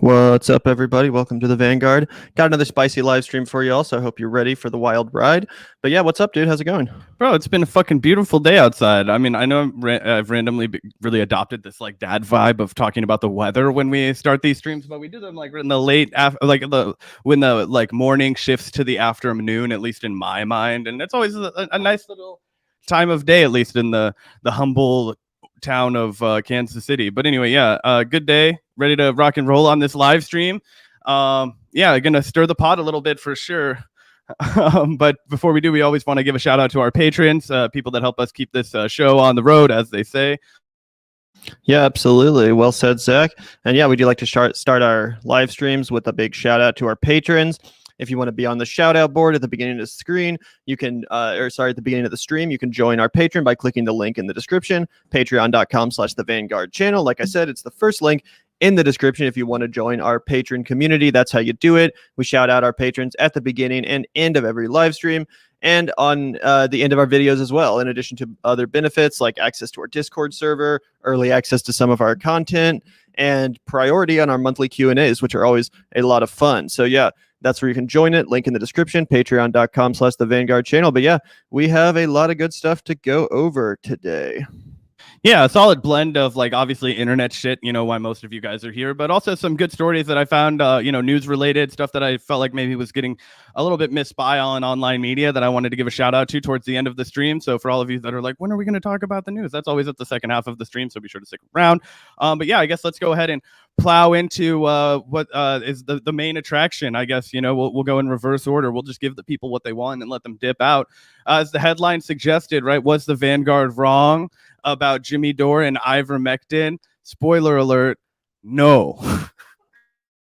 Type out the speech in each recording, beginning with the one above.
What's up, everybody? Welcome to the Vanguard. Got another spicy live stream for you all, so I hope you're ready for the wild ride. But yeah, what's up, dude? How's it going? Bro, it's been a fucking beautiful day outside. I mean, I know I've randomly really adopted this like dad vibe of talking about the weather when we start these streams, but we do them like in the when the like morning shifts to the afternoon, at least in my mind, and it's always a nice little time of day, at least in the humble town of Kansas City. But anyway, yeah, good day, ready to rock and roll on this live stream. Yeah, gonna stir the pot a little bit for sure. But before we do, we always want to give a shout out to our patrons, people that help us keep this show on the road, as they say. Yeah, absolutely. Well said, Zach. And yeah, we do like to start our live streams with a big shout out to our patrons. If you want to be on the shout out board at the beginning of the screen, you can, at the beginning of the stream, you can join our Patreon by clicking the link in the description, patreon.com/the Vanguard channel. Like I said, it's the first link in the description if you want to join our patron community. That's how you do it. We shout out our patrons at the beginning and end of every live stream and on the end of our videos as well, in addition to other benefits like access to our Discord server, early access to some of our content, and priority on our monthly Q&As, which are always a lot of fun. So yeah, that's where you can join it. Link in the description, patreon.com/the Vanguard channel. But yeah, we have a lot of good stuff to go over today. Yeah, a solid blend of like obviously internet shit, you know, why most of you guys are here, but also some good stories that I found, news related stuff that I felt like maybe was getting a little bit missed by on online media that I wanted to give a shout out to towards the end of the stream. So for all of you that are like, when are we going to talk about the news? That's always at the second half of the stream. So be sure to stick around. But yeah, I guess let's go ahead and plow into what is the main attraction. I guess, we'll go in reverse order. We'll just give the people what they want and let them dip out. As the headline suggested, right? Was the Vanguard wrong about Jimmy Dore and ivermectin? Spoiler alert, no.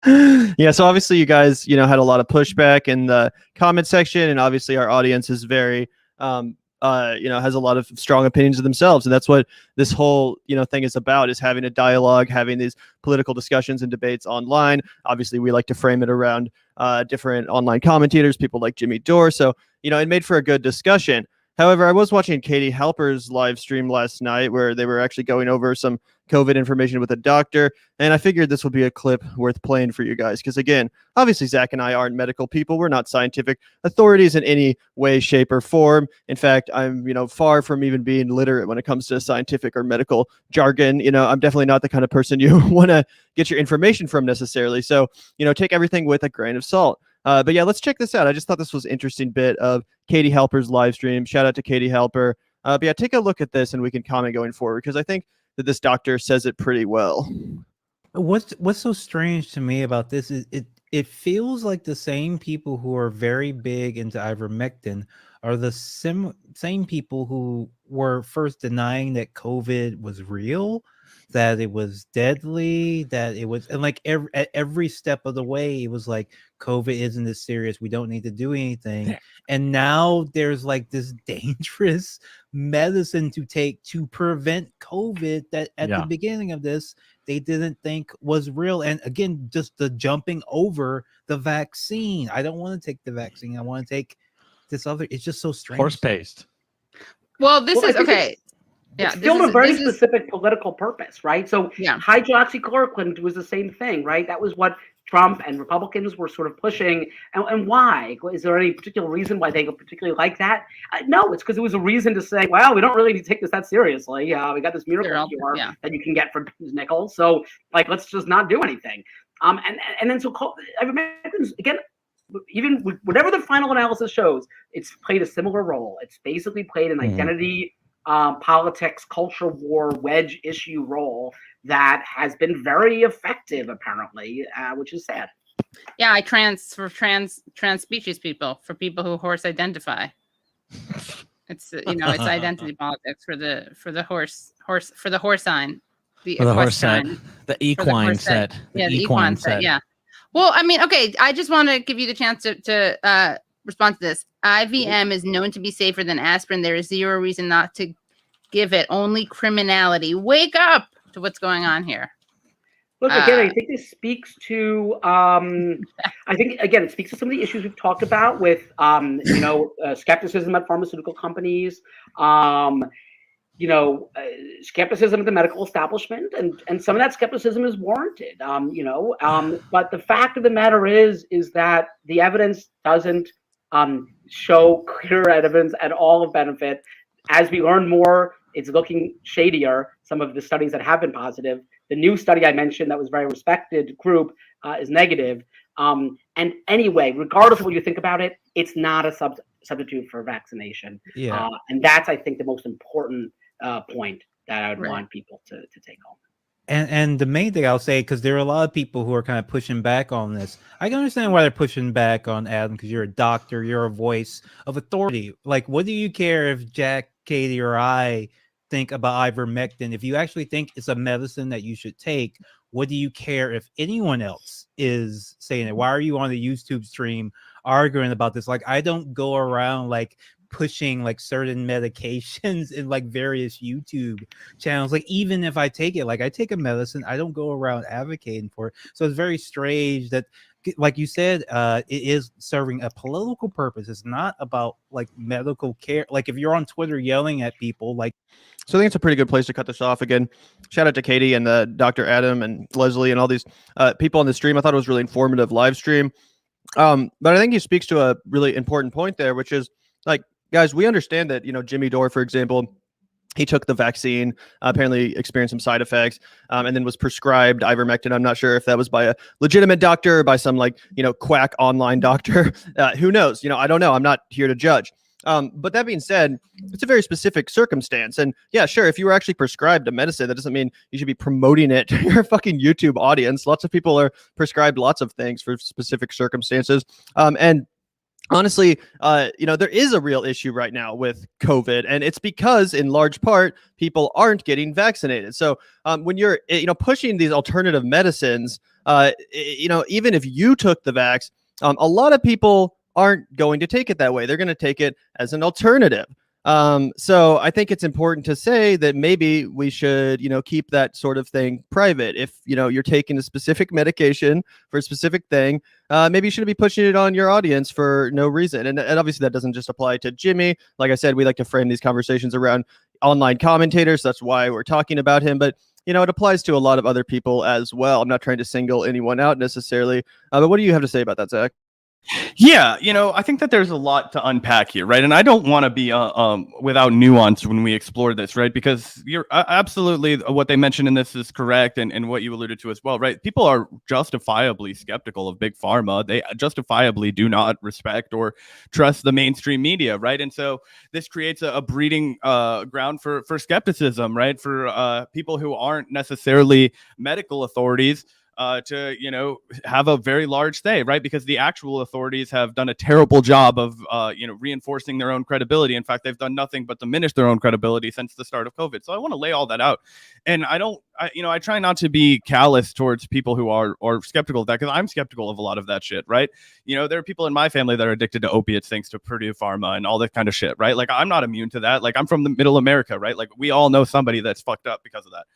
Yeah, so obviously you guys, had a lot of pushback in the comment section, and obviously our audience is very, has a lot of strong opinions of themselves, and that's what this whole, thing is about, is having a dialogue, having these political discussions and debates online. Obviously, we like to frame it around different online commentators, people like Jimmy Dore, so, it made for a good discussion. However, I was watching Katie Halper's live stream last night where they were actually going over some COVID information with a doctor, and I figured this would be a clip worth playing for you guys because, again, obviously Zach and I aren't medical people. We're not scientific authorities in any way, shape, or form. In fact, I'm, far from even being literate when it comes to scientific or medical jargon. I'm definitely not the kind of person you want to get your information from necessarily. So, take everything with a grain of salt. But yeah, let's check this out. I just thought this was an interesting bit of Katie Halper's live stream. Shout out to Katie Halper. But yeah, take a look at this and we can comment going forward because I think that this doctor says it pretty well. What's so strange to me about this is it feels like the same people who are very big into ivermectin are the same people who were first denying that COVID was real, that it was deadly, that it was, and like at every step of the way, it was like, COVID isn't this serious. We don't need to do anything. Yeah. And now there's like this dangerous medicine to take to prevent COVID that at the beginning of this, they didn't think was real. And again, just the jumping over the vaccine. I don't want to take the vaccine. I want to take this other. It's just so strange. Horse-based. Well, this is okay. It's still a very specific political purpose, right? So hydroxychloroquine was the same thing, right? That was what Trump and Republicans were sort of pushing. And why? Is there any particular reason why they particularly like that? No, it's because it was a reason to say, well, we don't really need to take this that seriously. We got this miracle cure that you can get for nickel. So, like, let's just not do anything. And then so again, even whatever the final analysis shows, it's played a similar role. It's basically played an identity politics, culture war, wedge issue role that has been very effective, apparently, which is sad. Yeah, trans species people, for people who horse identify. It's it's identity politics for the horse sign. The horse sign. The equine set. The equine set. Yeah. Well, I mean, okay, I just want to give you the chance to respond to this. IVM is known to be safer than aspirin. There is zero reason not to give it. Only criminality. Wake up to what's going on here. Look, again, I think this speaks to, it speaks to some of the issues we've talked about with, skepticism at pharmaceutical companies. skepticism of the medical establishment, and some of that skepticism is warranted. But the fact of the matter is that the evidence doesn't show clear evidence at all of benefit. As we learn more, it's looking shadier. Some of the studies that have been positive. The new study I mentioned that was very respected group is negative. And anyway, regardless of what you think about it, it's not a substitute for vaccination. Yeah. And that's, I think, the most important point that I would want people to take home. And the main thing I'll say, because there are a lot of people who are kind of pushing back on this. I can understand why they're pushing back on Adam, because you're a doctor, you're a voice of authority. Like, what do you care if Jack, Katie, or I think about ivermectin? If you actually think it's a medicine that you should take, what do you care if anyone else is saying it? Why are you on the YouTube stream arguing about this? Like, I don't go around like pushing like certain medications in like various YouTube channels. Like, even if I take it, like I take a medicine, I don't go around advocating for it. So it's very strange that, like you said, it is serving a political purpose. It's not about like medical care. Like, if you're on Twitter yelling at people, like. So I think it's a pretty good place to cut this off. Again, shout out to Katie and Dr. Adam and Leslie and all these people on the stream. I thought it was a really informative live stream. But I think he speaks to a really important point there, which is like, guys, we understand that, Jimmy Dore, for example, he took the vaccine, apparently experienced some side effects, and then was prescribed ivermectin. I'm not sure if that was by a legitimate doctor or by some quack online doctor. Who knows? I don't know. I'm not here to judge. But that being said, it's a very specific circumstance. And yeah, sure, if you were actually prescribed a medicine, that doesn't mean you should be promoting it to your fucking YouTube audience. Lots of people are prescribed lots of things for specific circumstances. And honestly, there is a real issue right now with COVID, and it's because in large part, people aren't getting vaccinated. So when you're, pushing these alternative medicines, even if you took the vax, a lot of people aren't going to take it that way. They're going to take it as an alternative. So I think it's important to say that maybe we should, keep that sort of thing private. If, you're taking a specific medication for a specific thing, maybe you shouldn't be pushing it on your audience for no reason. And obviously that doesn't just apply to Jimmy. Like I said, we like to frame these conversations around online commentators. That's why we're talking about him. But, it applies to a lot of other people as well. I'm not trying to single anyone out necessarily. But what do you have to say about that, Zach? Yeah, I think that there's a lot to unpack here, right? And I don't want to be without nuance when we explore this, right? Because you're absolutely, what they mentioned in this is correct, and what you alluded to as well, right? People are justifiably skeptical of big pharma. They justifiably do not respect or trust the mainstream media, right? And so this creates a breeding ground for skepticism, right? For people who aren't necessarily medical authorities. To have a very large say, right? Because the actual authorities have done a terrible job of reinforcing their own credibility. In fact, they've done nothing but diminish their own credibility since the start of COVID. So I want to lay all that out, and I try not to be callous towards people who are skeptical of that, because I'm skeptical of a lot of that shit, right? There are people in my family that are addicted to opiates thanks to Purdue Pharma and all that kind of shit, right? Like, I'm not immune to that. Like, I'm from the middle America, right? Like, we all know somebody that's fucked up because of that.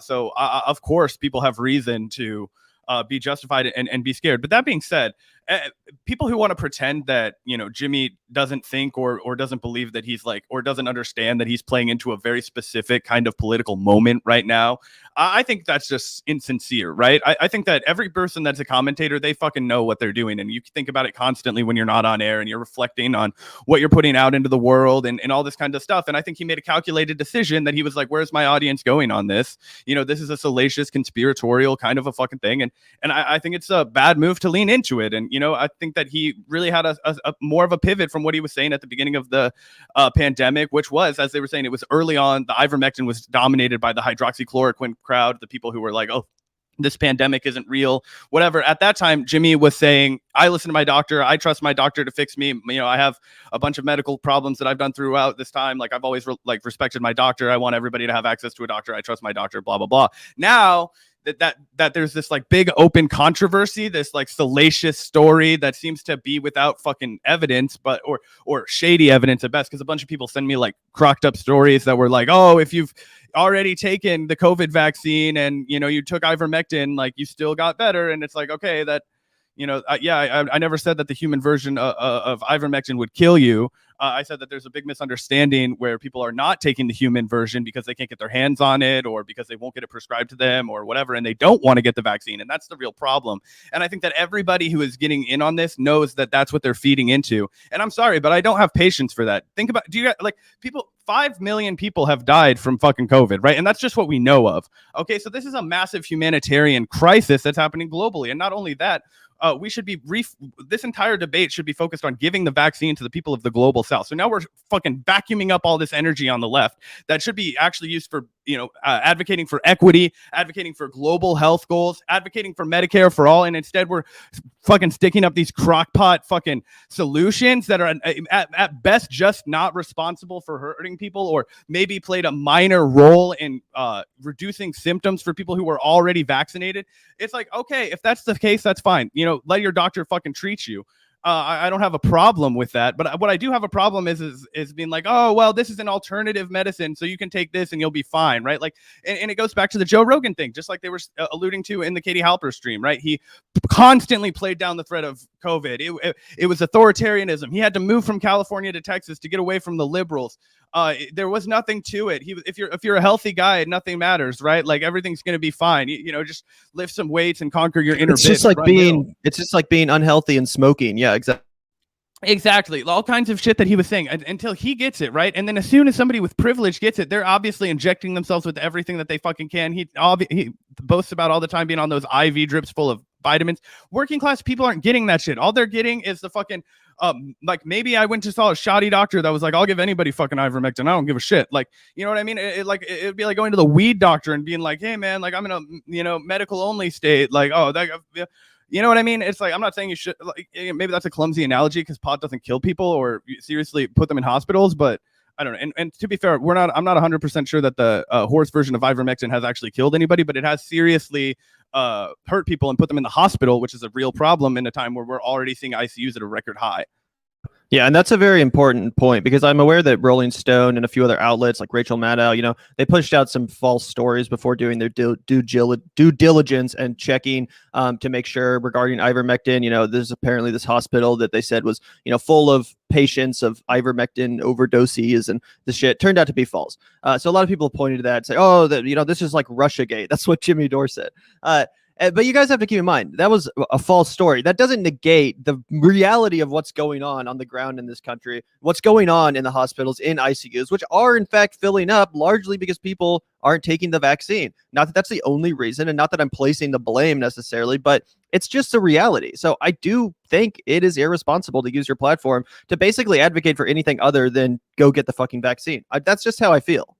So of course, people have reason to be justified and be scared. But that being said, people who want to pretend that, Jimmy doesn't think or doesn't believe that he's or doesn't understand that he's playing into a very specific kind of political moment right now, I think that's just insincere, right? I think that every person that's a commentator, they fucking know what they're doing. And you think about it constantly when you're not on air and you're reflecting on what you're putting out into the world and all this kind of stuff. And I think he made a calculated decision that he was like, where's my audience going on this? This is a salacious, conspiratorial kind of a fucking thing. And I think it's a bad move to lean into it. And, I think that he really had a more of a pivot from what he was saying at the beginning of the pandemic, which was, as they were saying, it was early on, the ivermectin was dominated by the hydroxychloroquine crowd, the people who were like, oh, this pandemic isn't real, whatever. At that time, Jimmy was saying, I listen to my doctor. I trust my doctor to fix me. I have a bunch of medical problems that I've done throughout this time. Like, I've always respected my doctor. I want everybody to have access to a doctor. I trust my doctor, blah, blah, blah. Now that there's this big open controversy, this salacious story that seems to be without fucking evidence, but or shady evidence at best, because a bunch of people send me crocked up stories that were oh, if you've already taken the COVID vaccine and you took ivermectin, you still got better. And it's okay, that I never said that the human version of ivermectin would kill you. I said that there's a big misunderstanding where people are not taking the human version because they can't get their hands on it, or because they won't get it prescribed to them or whatever, and they don't want to get the vaccine. And that's the real problem. And I think that everybody who is getting in on this knows that that's what they're feeding into. And I'm sorry, but I don't have patience for that. Think about, do you like people, 5 million people have died from fucking COVID, right? And that's just what we know of. Okay, so this is a massive humanitarian crisis that's happening globally. And not only that, we should be this entire debate should be focused on giving the vaccine to the people of the global south. So now we're fucking vacuuming up all this energy on the left that should be actually used for, advocating for equity, advocating for global health goals, advocating for Medicare for all. And instead we're fucking sticking up these crockpot fucking solutions that are at best just not responsible for hurting people, or maybe played a minor role in reducing symptoms for people who were already vaccinated. It's like, okay, if that's the case, that's fine. Let your doctor fucking treat you. I don't have a problem with that. But what I do have a problem is being like, oh, well, this is an alternative medicine, so you can take this and you'll be fine, right? Like, and it goes back to the Joe Rogan thing, just like they were alluding to in the Katie Halper stream, right? He constantly played down the threat of COVID. It was authoritarianism. He had to move from California to Texas to get away from the liberals. There was nothing to it. If you're a healthy guy, nothing matters, right? Like, everything's gonna be fine. Just lift some weights and conquer your inner. It's just like being unhealthy and smoking. Yeah, exactly. All kinds of shit that he was saying until he gets it, right? And then as soon as somebody with privilege gets it, they're obviously injecting themselves with everything that they fucking can. He boasts about all the time being on those IV drips full of vitamins. Working class people aren't getting that shit. All they're getting is the fucking like, maybe I went to saw a shoddy doctor that was like, I'll give anybody fucking ivermectin. I don't give a shit. Like, you know what I mean? It'd be like going to the weed doctor and being like, hey man, like, I'm in a medical only state. Like, oh, that, you know what I mean? It's like, I'm not saying you should, like, maybe that's a clumsy analogy because pot doesn't kill people or seriously put them in hospitals, but I don't know. And to be fair, I'm not 100% sure that the horse version of ivermectin has actually killed anybody, but it has seriously hurt people and put them in the hospital, which is a real problem in a time where we're already seeing ICUs at a record high. Yeah, and that's a very important point, because I'm aware that Rolling Stone and a few other outlets like Rachel Maddow, they pushed out some false stories before doing their due diligence and checking to make sure regarding ivermectin. There's apparently this hospital that they said was, full of patients of ivermectin overdoses, and the shit turned out to be false. So a lot of people pointed to that and say, oh, this is like Russiagate. That's what Jimmy Dore said. But you guys have to keep in mind, that was a false story. That doesn't negate the reality of what's going on the ground in this country, what's going on in the hospitals, in ICUs, which are in fact filling up largely because people aren't taking the vaccine. Not that that's the only reason, and not that I'm placing the blame necessarily, but it's just a reality. So I do think it is irresponsible to use your platform to basically advocate for anything other than go get the fucking vaccine. That's just how I feel.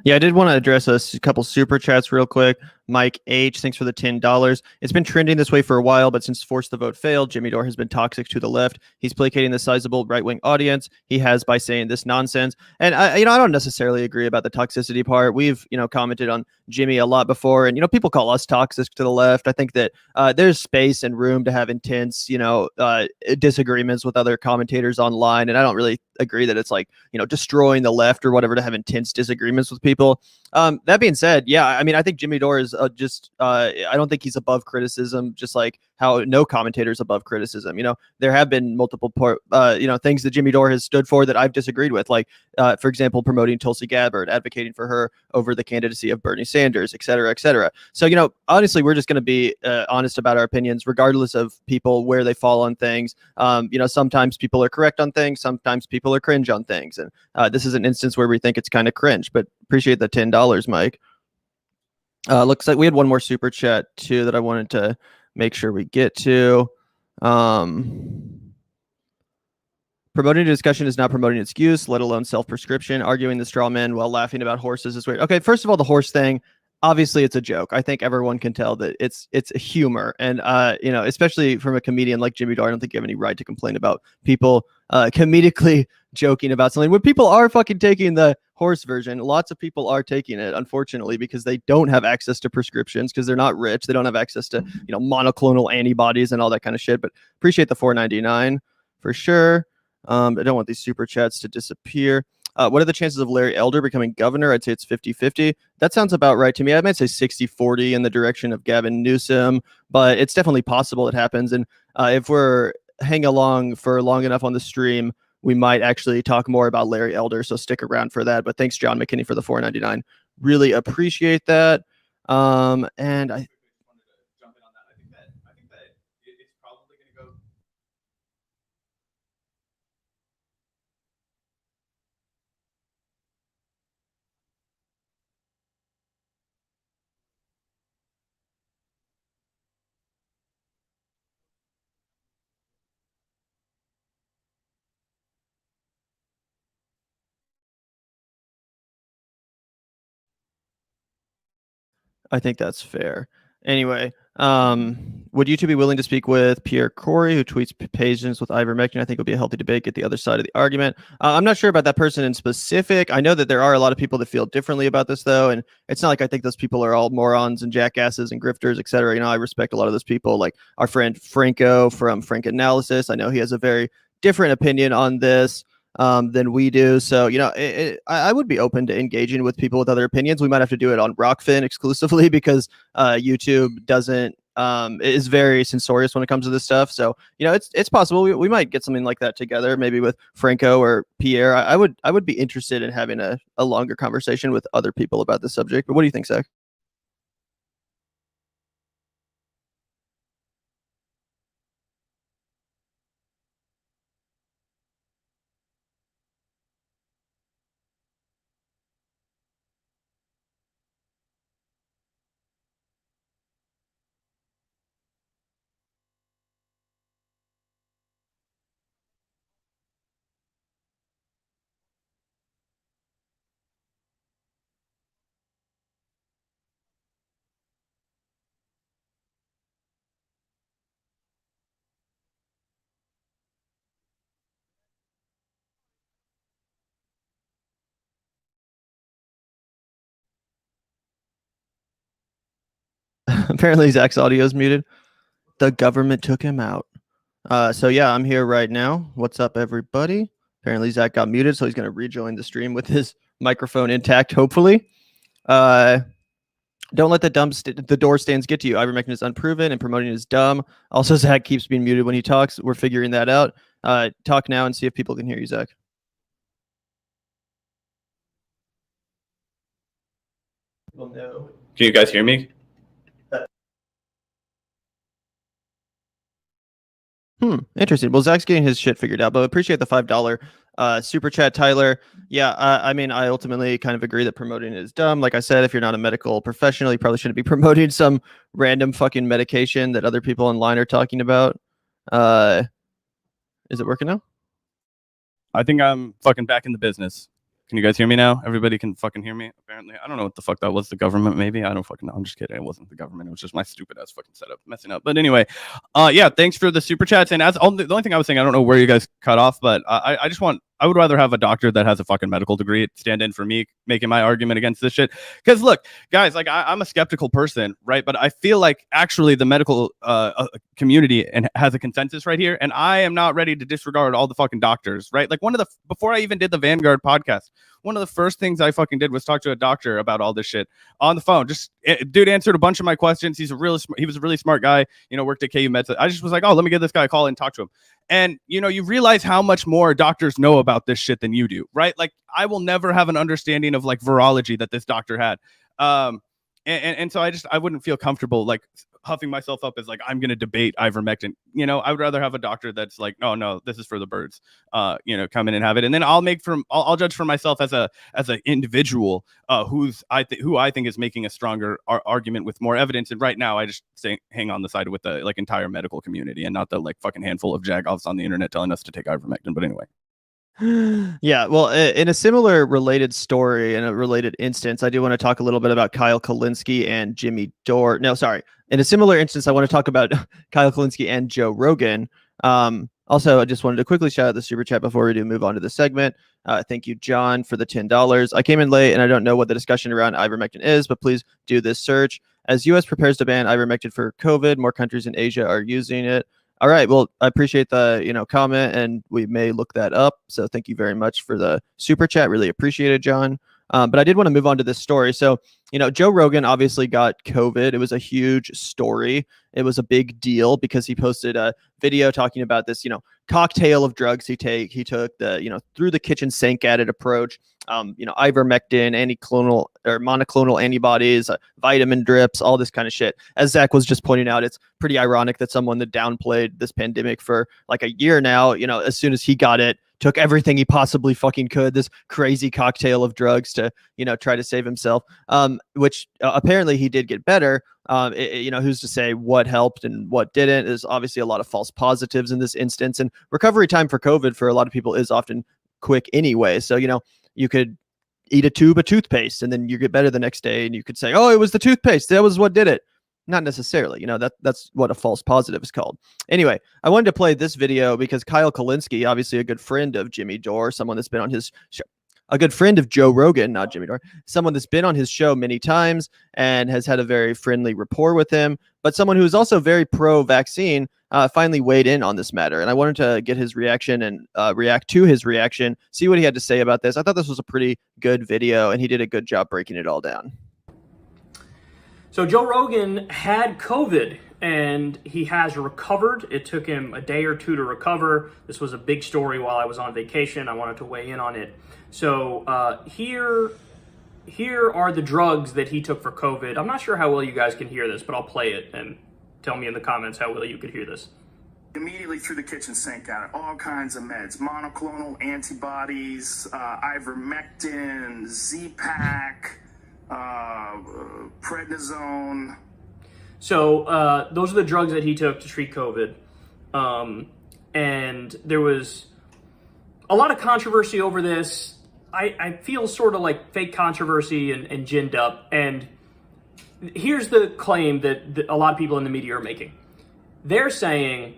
Yeah, I did want to address a couple super chats real quick. Mike H, thanks for the $10. It's been trending this way for a while, but since Force the Vote failed, Jimmy Dore has been toxic to the left. He's placating the sizable right-wing audience he has by saying this nonsense. And I don't necessarily agree about the toxicity part. We've, commented on Jimmy a lot before, and people call us toxic to the left. I think that there's space and room to have intense, disagreements with other commentators online, and I don't really agree that it's like destroying the left or whatever to have intense disagreements with people. That being said, yeah, I mean, I think Jimmy Dore is I don't think he's above criticism, just like how no commentator is above criticism. There have been multiple things that Jimmy Dore has stood for that I've disagreed with, like for example, promoting Tulsi Gabbard, advocating for her over the candidacy of Bernie Sanders, et cetera, et cetera. So honestly, we're just going to be honest about our opinions regardless of people where they fall on things. Sometimes people are correct on things, sometimes people are cringe on things, and this is an instance where we think it's kind of cringe, but appreciate the $10, Mike. Looks like we had one more super chat too that I wanted to make sure we get to. Promoting a discussion is not promoting excuse, let alone self-prescription. Arguing the straw man while laughing about horses is weird. Okay, first of all, the horse thing, obviously it's a joke. I think everyone can tell that it's a humor, and especially from a comedian like Jimmy Dore, I don't think you have any right to complain about people comedically joking about something when people are fucking taking the horse version. Lots of people are taking it, unfortunately, because they don't have access to prescriptions, because they're not rich. They don't have access to monoclonal antibodies and all that kind of shit. But appreciate the $4.99 for sure. I don't want these super chats to disappear. What are the chances of Larry Elder becoming governor? I'd say it's 50-50. That sounds about right to me. I might say 60-40 in the direction of Gavin Newsom, but it's definitely possible it happens. And if we're hang along for long enough on the stream, we might actually talk more about Larry Elder. So stick around for that. But thanks, John McKinney, for the $4.99. Really appreciate that. And I jump in on that. I think that it's probably going to go. I think that's fair. Anyway, would you two be willing to speak with Pierre Corey, who tweets patients with ivermectin? I think it would be a healthy debate, get the other side of the argument. I'm not sure about that person in specific. I know that there are a lot of people that feel differently about this, though, and it's not like I think those people are all morons and jackasses and grifters, et cetera. I respect a lot of those people, like our friend Franco from Frank Analysis. I know he has a very different opinion on this than we do. So, I would be open to engaging with people with other opinions. We might have to do it on Rockfin exclusively because YouTube doesn't is very censorious when it comes to this stuff. So, it's possible we might get something like that together, maybe with Franco or Pierre. I would be interested in having a longer conversation with other people about this subject. But what do you think, Zach? Apparently Zach's audio is muted. The government took him out. So yeah, I'm here right now. What's up, everybody? Apparently Zach got muted, so he's going to rejoin the stream with his microphone intact, hopefully. Don't let the door stands get to you. Ivermectin is unproven and promoting is dumb. Also, Zach keeps being muted when he talks. We're figuring that out. Talk now and see if people can hear you, Zach. Well, no. Can you guys hear me? Interesting. Well, Zach's getting his shit figured out, but appreciate the $5 super chat, Tyler. Yeah, I mean, I ultimately kind of agree that promoting is dumb. Like I said, if you're not a medical professional, you probably shouldn't be promoting some random fucking medication that other people online are talking about. Is it working now? I think I'm fucking back in the business. Can you guys hear me now? Everybody can fucking hear me, apparently. I don't know what the fuck that was. The government, maybe? I don't fucking know. I'm just kidding. It wasn't the government. It was just my stupid ass fucking setup messing up. But anyway, yeah, thanks for the super chats. And the only thing I was saying, I don't know where you guys cut off, but I would rather have a doctor that has a fucking medical degree stand in for me making my argument against this shit. Because look, guys, like I'm a skeptical person, right? But I feel like actually the medical community has a consensus right here, and I am not ready to disregard all the fucking doctors, right? Like before I even did the Vanguard podcast, one of the first things I fucking did was talk to a doctor about all this shit on the phone. Dude answered a bunch of my questions. He was a really smart guy, worked at KU Med. I just was like, oh, let me give this guy a call and talk to him. And, you realize how much more doctors know about this shit than you do, right? Like, I will never have an understanding of, like, virology that this doctor had. And so I wouldn't feel comfortable, like, huffing myself up as, like, I'm going to debate ivermectin. I would rather have a doctor that's like, no, this is for the birds, come in and have it. And then I'll judge for myself as an individual who I think is making a stronger argument with more evidence. And right now I just say hang on the side with the like entire medical community and not the like fucking handful of jagoffs on the internet telling us to take ivermectin. But anyway. Yeah, well, in a similar related story and a related instance, I do want to talk a little bit about Kyle Kulinski and Jimmy Dore. No, sorry. In a similar instance, I want to talk about Kyle Kulinski and Joe Rogan. Also, I just wanted to quickly shout out the super chat before we do move on to the segment. Thank you, John, for the $10. I came in late and I don't know what the discussion around ivermectin is, but please do this search. As U.S. prepares to ban ivermectin for COVID, more countries in Asia are using it. All right. Well, I appreciate the comment, and we may look that up. So thank you very much for the super chat. Really appreciate it, John. But I did want to move on to this story. So, Joe Rogan obviously got COVID. It was a huge story. It was a big deal because he posted a video talking about this, cocktail of drugs he took, the, through the kitchen sink at it approach, ivermectin, anticlonal or monoclonal antibodies, vitamin drips, all this kind of shit. As Zach was just pointing out, it's pretty ironic that someone that downplayed this pandemic for like a year now, as soon as he got it, took everything he possibly fucking could, this crazy cocktail of drugs to, try to save himself, which apparently he did get better. Who's to say what helped and what didn't? There's obviously a lot of false positives in this instance, and recovery time for COVID for a lot of people is often quick anyway. So, you could eat a tube of toothpaste and then you get better the next day and you could say, oh, it was the toothpaste. That was what did it. Not necessarily, that's what a false positive is called. Anyway, I wanted to play this video because Kyle Kulinski, obviously a good friend of Jimmy Dore, someone that's been on his show, a good friend of Joe Rogan, not Jimmy Dore, someone that's been on his show many times and has had a very friendly rapport with him, but someone who's also very pro-vaccine, finally weighed in on this matter. And I wanted to get his reaction and react to his reaction, see what he had to say about this. I thought this was a pretty good video, and he did a good job breaking it all down. So Joe Rogan had COVID and he has recovered. It took him a day or two to recover. This was a big story while I was on vacation. I wanted to weigh in on it. So here are the drugs that he took for COVID. I'm not sure how well you guys can hear this, but I'll play it and tell me in the comments how well you could hear this. Immediately through the kitchen sink at it, all kinds of meds, monoclonal antibodies, ivermectin, Z-Pak, prednisone. So those are the drugs that he took to treat COVID. And there was a lot of controversy over this. I feel sort of like fake controversy and ginned up. And here's the claim that a lot of people in the media are making. They're saying,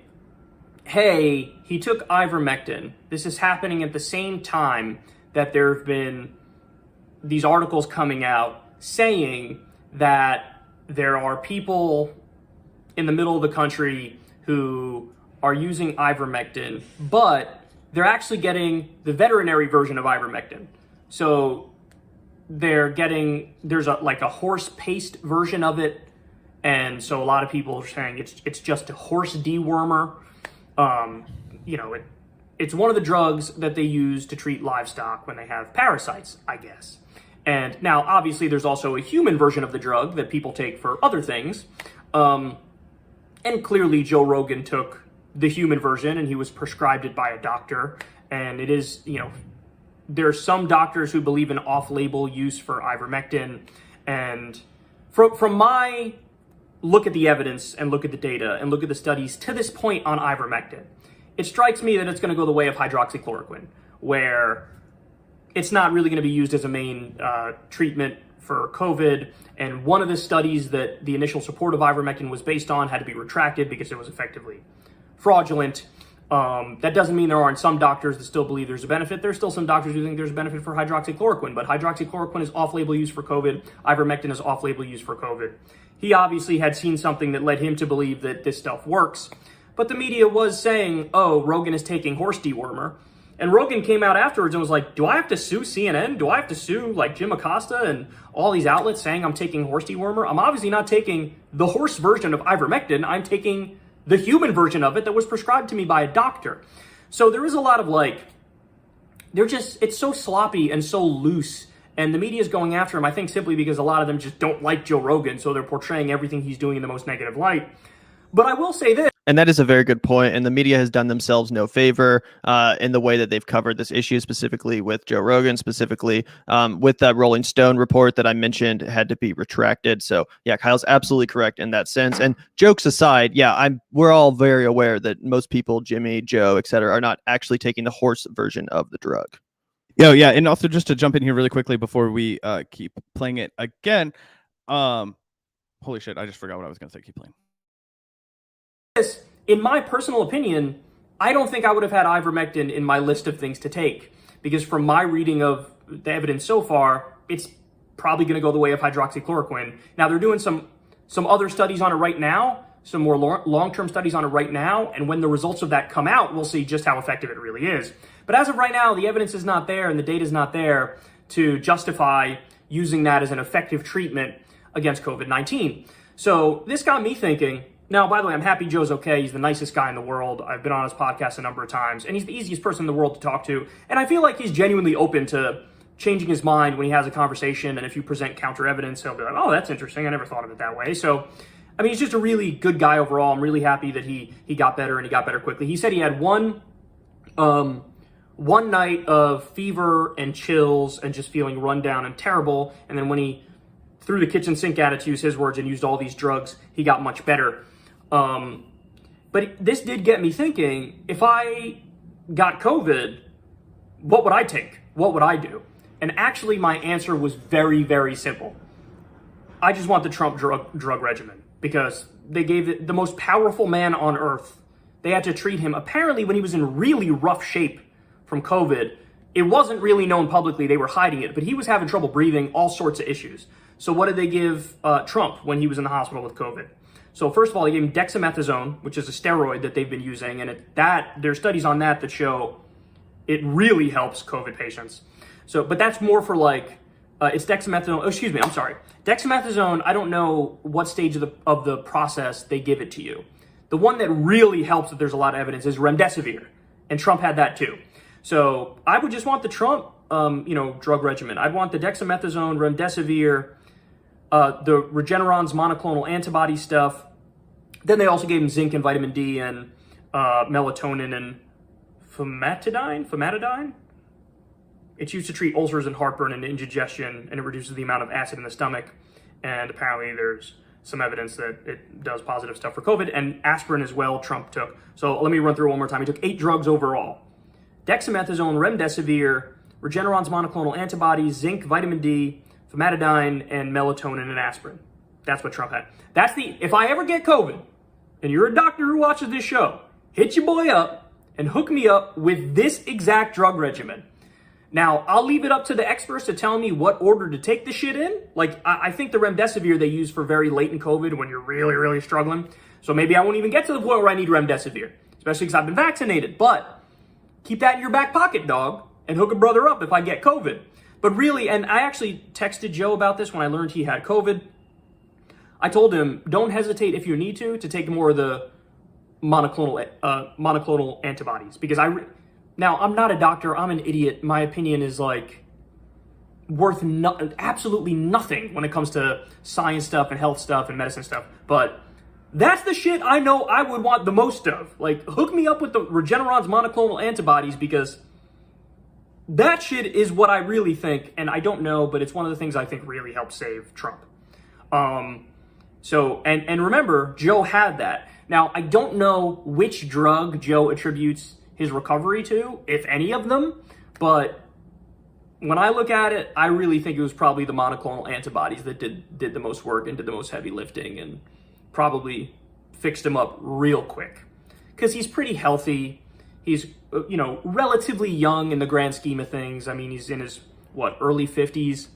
hey, he took ivermectin. This is happening at the same time that there have been these articles coming out saying that there are people in the middle of the country who are using ivermectin, but they're actually getting the veterinary version of ivermectin. So there's a horse paste version of it. And so a lot of people are saying it's just a horse dewormer. It's one of the drugs that they use to treat livestock when they have parasites, I guess. And now, obviously, there's also a human version of the drug that people take for other things. And clearly, Joe Rogan took the human version, and he was prescribed it by a doctor. And it is, there's some doctors who believe in off-label use for ivermectin. And from my look at the evidence and look at the data and look at the studies to this point on ivermectin, it strikes me that it's going to go the way of hydroxychloroquine, where it's not really going to be used as a main treatment for COVID. And one of the studies that the initial support of ivermectin was based on had to be retracted because it was effectively fraudulent. That doesn't mean there aren't some doctors that still believe there's a benefit. There's still some doctors who think there's a benefit for hydroxychloroquine, but hydroxychloroquine is off-label use for COVID. Ivermectin is off-label use for COVID. He obviously had seen something that led him to believe that this stuff works. But the media was saying, oh, Rogan is taking horse dewormer. And Rogan came out afterwards and was like, do I have to sue CNN? Do I have to sue like Jim Acosta and all these outlets saying I'm taking horse dewormer? I'm obviously not taking the horse version of ivermectin. I'm taking the human version of it that was prescribed to me by a doctor. So there is a lot of like, it's so sloppy and so loose. And the media is going after him, I think, simply because a lot of them just don't like Joe Rogan. So they're portraying everything he's doing in the most negative light. But I will say this. And that is a very good point. And the media has done themselves no favor in the way that they've covered this issue, specifically with Joe Rogan, specifically with that Rolling Stone report that I mentioned had to be retracted. So yeah, Kyle's absolutely correct in that sense. And jokes aside, yeah, we're all very aware that most people, Jimmy, Joe, etc., are not actually taking the horse version of the drug. Yeah. And also just to jump in here really quickly before we keep playing it again. Holy shit, I just forgot what I was going to say. Keep playing. In my personal opinion, I don't think I would have had ivermectin in my list of things to take, because from my reading of the evidence so far, it's probably going to go the way of hydroxychloroquine. Now, they're doing some other studies on it right now, some more long-term studies on it right now, and when the results of that come out, we'll see just how effective it really is. But as of right now, the evidence is not there and the data is not there to justify using that as an effective treatment against COVID-19. So this got me thinking. Now, by the way, I'm happy Joe's okay. He's the nicest guy in the world. I've been on his podcast a number of times, and he's the easiest person in the world to talk to. And I feel like he's genuinely open to changing his mind when he has a conversation. And if you present counter evidence, he'll be like, oh, that's interesting. I never thought of it that way. So, I mean, he's just a really good guy overall. I'm really happy that he got better, and he got better quickly. He said he had one night of fever and chills and just feeling run down and terrible. And then when he threw the kitchen sink at it, to use his words, and used all these drugs, he got much better. But this did get me thinking, if I got COVID, what would I take? What would I do? And actually my answer was very, very simple. I just want the Trump drug regimen, because they gave the most powerful man on earth. They had to treat him apparently when he was in really rough shape from COVID. It wasn't really known publicly. They were hiding it, but he was having trouble breathing, all sorts of issues. So what did they give Trump when he was in the hospital with COVID? So first of all, they gave him dexamethasone, which is a steroid that they've been using. And there's studies on that show it really helps COVID patients. So, but that's more for like, it's dexamethasone. Oh, excuse me, I'm sorry. Dexamethasone, I don't know what stage of the process they give it to you. The one that really helps, that there's a lot of evidence, is remdesivir. And Trump had that too. So I would just want the Trump, drug regimen. I'd want the dexamethasone, remdesivir, the Regeneron's monoclonal antibody stuff. Then they also gave him zinc and vitamin D and melatonin and famotidine. It's used to treat ulcers and heartburn and indigestion, and it reduces the amount of acid in the stomach. And apparently there's some evidence that it does positive stuff for COVID. And aspirin as well, Trump took. So let me run through one more time. He took 8 drugs overall. Dexamethasone, remdesivir, Regeneron's monoclonal antibodies, zinc, vitamin D, famotidine, and melatonin and aspirin. That's what Trump had. If I ever get COVID, and you're a doctor who watches this show, hit your boy up and hook me up with this exact drug regimen. Now, I'll leave it up to the experts to tell me what order to take the shit in. Like, I think the remdesivir they use for very late in COVID when you're really, really struggling. So maybe I won't even get to the point where I need remdesivir, especially because I've been vaccinated. But keep that in your back pocket, dog, and hook a brother up if I get COVID. But really, and I actually texted Joe about this when I learned he had COVID. I told him, don't hesitate if you need to take more of the monoclonal antibodies, because now I'm not a doctor, I'm an idiot. My opinion is like worth absolutely nothing when it comes to science stuff and health stuff and medicine stuff. But that's the shit I know I would want the most of. Like, hook me up with the Regeneron's monoclonal antibodies, because that shit is what I really think, and I don't know, but it's one of the things I think really helped save Trump. So, and remember, Joe had that. Now, I don't know which drug Joe attributes his recovery to, if any of them, but when I look at it, I really think it was probably the monoclonal antibodies that did the most work and did the most heavy lifting and probably fixed him up real quick. Because he's pretty healthy. He's, relatively young in the grand scheme of things. I mean, he's in his, early 50s.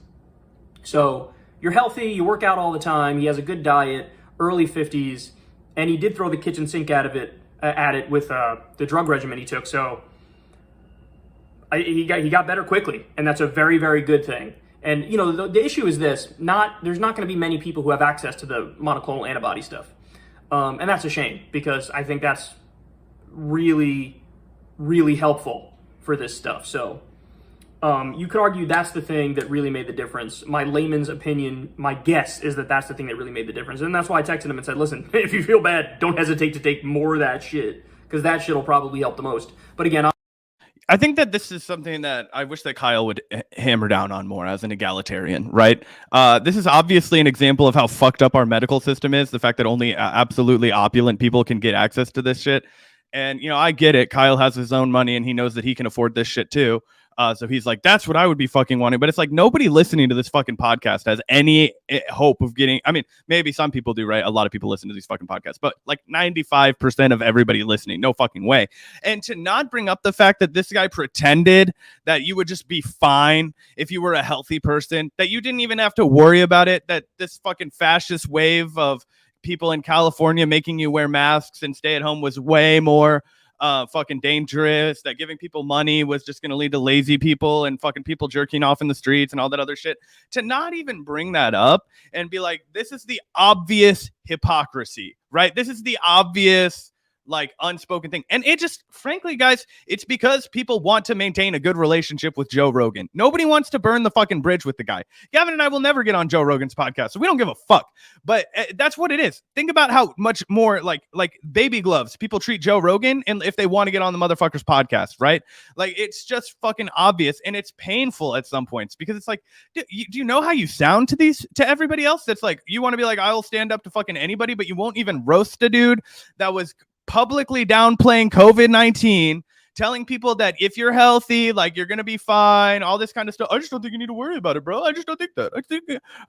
So you're healthy, you work out all the time, he has a good diet, early 50s, and he did throw the kitchen sink at it with the drug regimen he took. So he got better quickly, and that's a very, very good thing. And, the issue is this, there's not going to be many people who have access to the monoclonal antibody stuff. And that's a shame, because I think that's really, really helpful for this stuff. So you could argue that's the thing that really made the difference. My layman's opinion, my guess is that that's the thing that really made the difference. And that's why I texted him and said, listen, if you feel bad, don't hesitate to take more of that shit, because that shit will probably help the most. But again, I think that this is something that I wish that Kyle would hammer down on more as an egalitarian, right? This is obviously an example of how fucked up our medical system is. The fact that only absolutely opulent people can get access to this shit. And, I get it. Kyle has his own money and he knows that he can afford this shit too. So he's like, that's what I would be fucking wanting. But it's like, nobody listening to this fucking podcast has any hope of getting, I mean, maybe some people do, right? A lot of people listen to these fucking podcasts, but like 95% of everybody listening, no fucking way. And to not bring up the fact that this guy pretended that you would just be fine if you were a healthy person, that you didn't even have to worry about it, that this fucking fascist wave of people in California making you wear masks and stay at home was way more fucking dangerous, that giving people money was just going to lead to lazy people and fucking people jerking off in the streets and all that other shit. To not even bring that up and be like, this is the obvious hypocrisy, right? This is the obvious, like, unspoken thing. And it just, frankly, guys, it's because people want to maintain a good relationship with Joe Rogan. Nobody wants to burn the fucking bridge with the guy. Gavin and I will never get on Joe Rogan's podcast, so we don't give a fuck. But that's what it is. Think about how much more like baby gloves people treat Joe Rogan, and if they want to get on the motherfucker's podcast, right? Like, it's just fucking obvious, and it's painful at some points, because it's like, do you know how you sound to everybody else? That's like, you want to be like, I'll stand up to fucking anybody, but you won't even roast a dude that was publicly downplaying COVID-19, telling people that if you're healthy, like, you're gonna be fine, all this kind of stuff. I just don't think you need to worry about it, bro. I just don't think that. I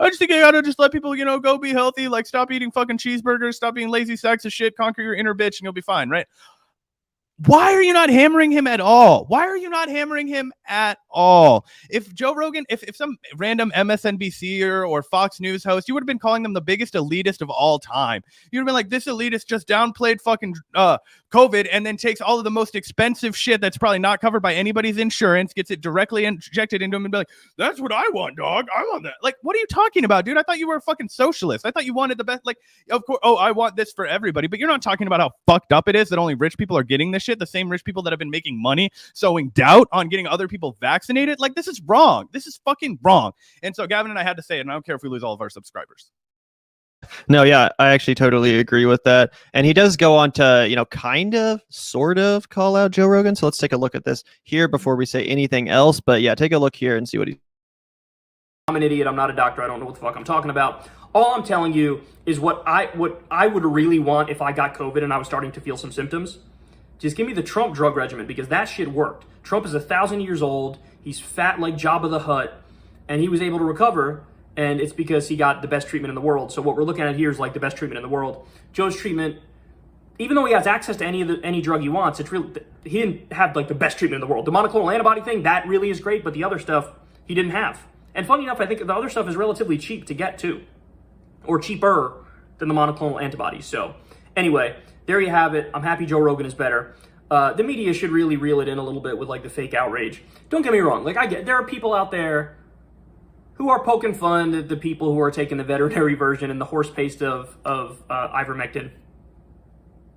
just think you gotta just let people, go be healthy, like, stop eating fucking cheeseburgers, stop being lazy sacks of shit, conquer your inner bitch, and you'll be fine, right? Why are you not hammering him at all? If Joe Rogan, if some random MSNBC or Fox News host, you would have been calling them the biggest elitist of all time. You'd have been like, this elitist just downplayed fucking COVID and then takes all of the most expensive shit that's probably not covered by anybody's insurance, gets it directly injected into him and be like, that's what I want, dog. I want that. Like, what are you talking about, dude? I thought you were a fucking socialist. I thought you wanted the best. Like, of course, I want this for everybody, but you're not talking about how fucked up it is that only rich people are getting this shit. The same rich people that have been making money sowing doubt on getting other people vaccinated. Like, this is wrong. This is fucking wrong. And so Gavin and I had to say it, and I don't care if we lose all of our subscribers. No, yeah, I actually totally agree with that. And he does go on to, kind of, sort of call out Joe Rogan. So let's take a look at this here before we say anything else. But yeah, take a look here and see what he. I'm an idiot. I'm not a doctor. I don't know what the fuck I'm talking about. All I'm telling you is what I would really want if I got COVID and I was starting to feel some symptoms. Just give me the Trump drug regimen, because that shit worked. Trump is 1,000 years old. He's fat like Jabba the Hutt, and he was able to recover, and it's because he got the best treatment in the world. So what we're looking at here is like the best treatment in the world. Joe's treatment, even though he has access to any drug he wants, it's really, he didn't have like the best treatment in the world. The monoclonal antibody thing, that really is great, but the other stuff he didn't have. And funny enough, I think the other stuff is relatively cheap to get too, or cheaper than the monoclonal antibodies. So anyway, there you have it. I'm happy Joe Rogan is better. The media should really reel it in a little bit with like the fake outrage. Don't get me wrong. Like, there are people out there who are poking fun at the people who are taking the veterinary version and the horse paste of ivermectin.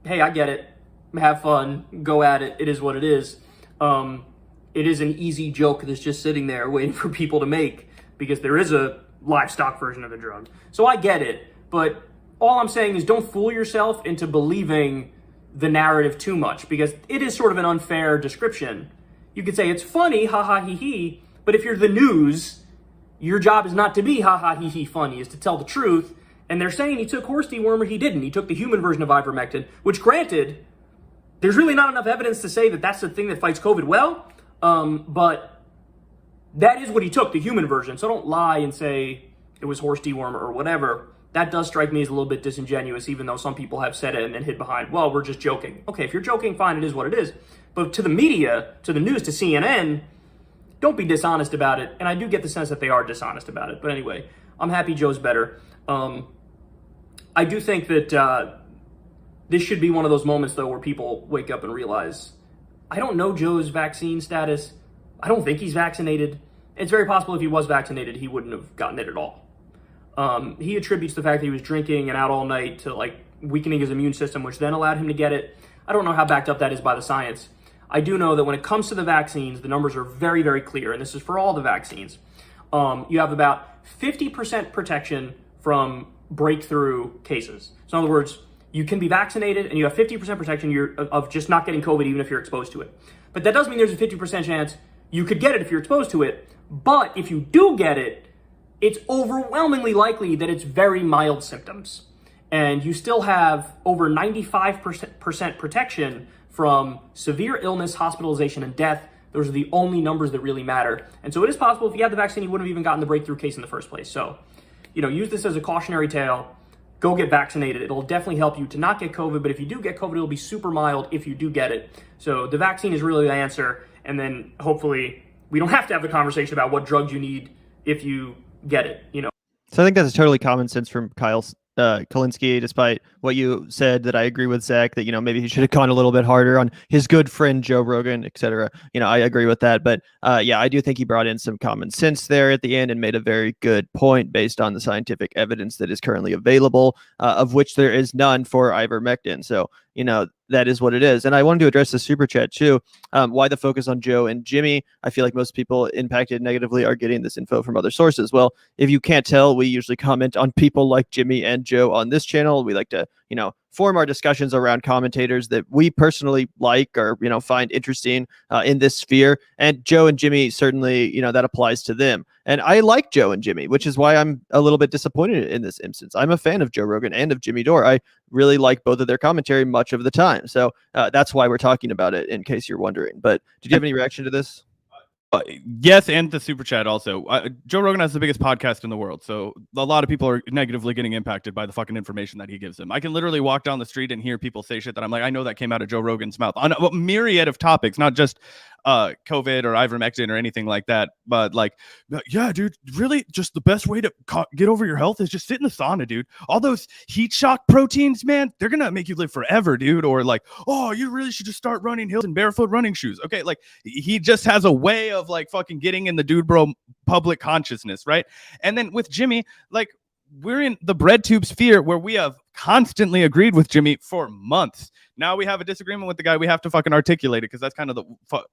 Hey, I get it. Have fun. Go at it. It is what it is. It is an easy joke that's just sitting there waiting for people to make, because there is a livestock version of the drug. So I get it. But all I'm saying is, don't fool yourself into believing the narrative too much, because it is sort of an unfair description. You could say it's funny, ha ha he he, but if you're the news, your job is not to be ha ha he he funny, is to tell the truth. And they're saying he took horse dewormer, he didn't. He took the human version of ivermectin, which, granted, there's really not enough evidence to say that that's the thing that fights COVID well, but that is what he took, the human version. So don't lie and say it was horse dewormer or whatever. That does strike me as a little bit disingenuous, even though some people have said it and then hid behind, well, we're just joking. Okay, if you're joking, fine, it is what it is. But to the media, to the news, to CNN, don't be dishonest about it. And I do get the sense that they are dishonest about it. But anyway, I'm happy Joe's better. I do think that this should be one of those moments, though, where people wake up and realize, I don't know Joe's vaccine status. I don't think he's vaccinated. It's very possible if he was vaccinated, he wouldn't have gotten it at all. He attributes the fact that he was drinking and out all night to like weakening his immune system, which then allowed him to get it. I don't know how backed up that is by the science. I do know that when it comes to the vaccines, the numbers are very, very clear, and this is for all the vaccines. You have about 50% protection from breakthrough cases. So in other words, you can be vaccinated and you have 50% protection of just not getting COVID even if you're exposed to it. But that does mean there's a 50% chance you could get it if you're exposed to it. But if you do get it, it's overwhelmingly likely that it's very mild symptoms. And you still have over 95% protection from severe illness, hospitalization, and death. Those are the only numbers that really matter. And so it is possible if you had the vaccine, you wouldn't have even gotten the breakthrough case in the first place. So, use this as a cautionary tale. Go get vaccinated. It'll definitely help you to not get COVID, but if you do get COVID, it'll be super mild if you do get it. So the vaccine is really the answer. And then hopefully we don't have to have the conversation about what drugs you need if you get it, So I think that's totally common sense from Kulinski, despite what you said that I agree with Zach, that, maybe he should have gone a little bit harder on his good friend, Joe Rogan, etc. I agree with that. But yeah, I do think he brought in some common sense there at the end and made a very good point based on the scientific evidence that is currently available, of which there is none for ivermectin. So, that is what it is. And I wanted to address the super chat too. Why the focus on Joe and Jimmy? I feel like most people impacted negatively are getting this info from other sources. Well, if you can't tell, we usually comment on people like Jimmy and Joe on this channel. We like to, form our discussions around commentators that we personally like or, find interesting in this sphere. And Joe and Jimmy, certainly, that applies to them. And I like Joe and Jimmy, which is why I'm a little bit disappointed in this instance. I'm a fan of Joe Rogan and of Jimmy Dore. I really like both of their commentary much of the time. So that's why we're talking about it, in case you're wondering. But did you have any reaction to this? Yes, and the super chat also. Joe Rogan has the biggest podcast in the world, so a lot of people are negatively getting impacted by the fucking information that he gives them. I can literally walk down the street and hear people say shit that I'm like, I know that came out of Joe Rogan's mouth on a myriad of topics, not just COVID or ivermectin or anything like that, but like, yeah, dude, really just the best way to get over your health is just sit in the sauna, dude. All those heat shock proteins, man, they're gonna make you live forever, dude. Or like, oh, you really should just start running hills in barefoot running shoes. Okay, like he just has a way of like fucking getting in the dude bro public consciousness, right? And then with Jimmy, like, we're in the bread tube sphere where we have constantly agreed with Jimmy for months. Now we have a disagreement with the guy. We have to fucking articulate it because that's kind of the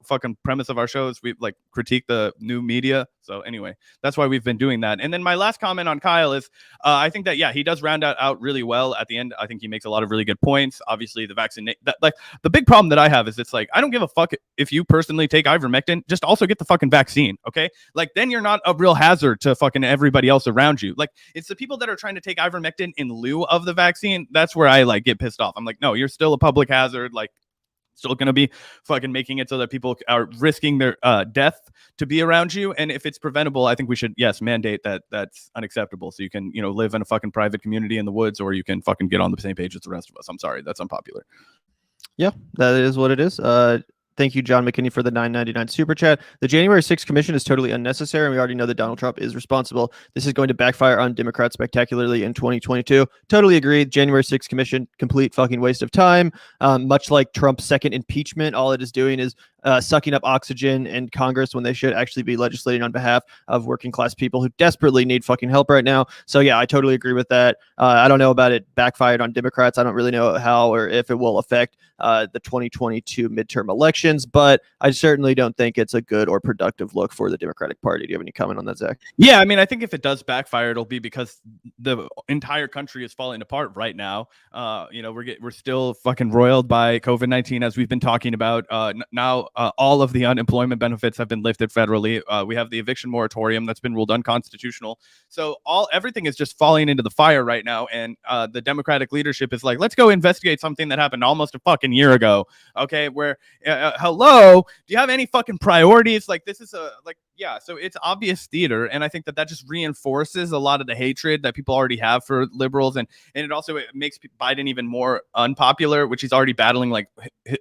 fucking premise of our shows. We like critique the new media. So anyway, that's why we've been doing that. And then my last comment on Kyle is I think that, yeah, he does round out really well at the end. I think he makes a lot of really good points. Obviously, the vaccine, like the big problem that I have is it's like, I don't give a fuck if you personally take ivermectin, just also get the fucking vaccine. Okay. Like then you're not a real hazard to fucking everybody else around you. Like it's the people that are trying to take ivermectin in lieu of the vaccine. That's where I like get pissed off. I'm like, no, you're still a public hazard. Like still going to be fucking making it so that people are risking their death to be around you. And if it's preventable, I think we should, yes, mandate that. That's unacceptable. So you can, live in a fucking private community in the woods, or you can fucking get on the same page as the rest of us. I'm sorry. That's unpopular. Yeah, that is what it is. Thank you, John McKinney, for the $9.99 super chat. The January 6th commission is totally unnecessary, and we already know that Donald Trump is responsible. This is going to backfire on Democrats spectacularly in 2022. Totally agreed. January 6th commission, complete fucking waste of time. Much like Trump's second impeachment, all it is doing is sucking up oxygen in Congress when they should actually be legislating on behalf of working class people who desperately need fucking help right now. So yeah, I totally agree with that. I don't know about it backfired on Democrats. I don't really know how or if it will affect the 2022 midterm elections, but I certainly don't think it's a good or productive look for the Democratic Party. Do you have any comment on that, Zach? Yeah, I mean, I think if it does backfire, it'll be because the entire country is falling apart right now. We're still fucking roiled by COVID-19, as we've been talking about. Now, all of the unemployment benefits have been lifted federally. We have the eviction moratorium that's been ruled unconstitutional. So everything is just falling into the fire right now. And the Democratic leadership is like, let's go investigate something that happened almost a fucking year ago. Okay, where hello, do you have any fucking priorities? Like this is Yeah, so it's obvious theater, and I think that just reinforces a lot of the hatred that people already have for liberals, and it also makes Biden even more unpopular, which he's already battling like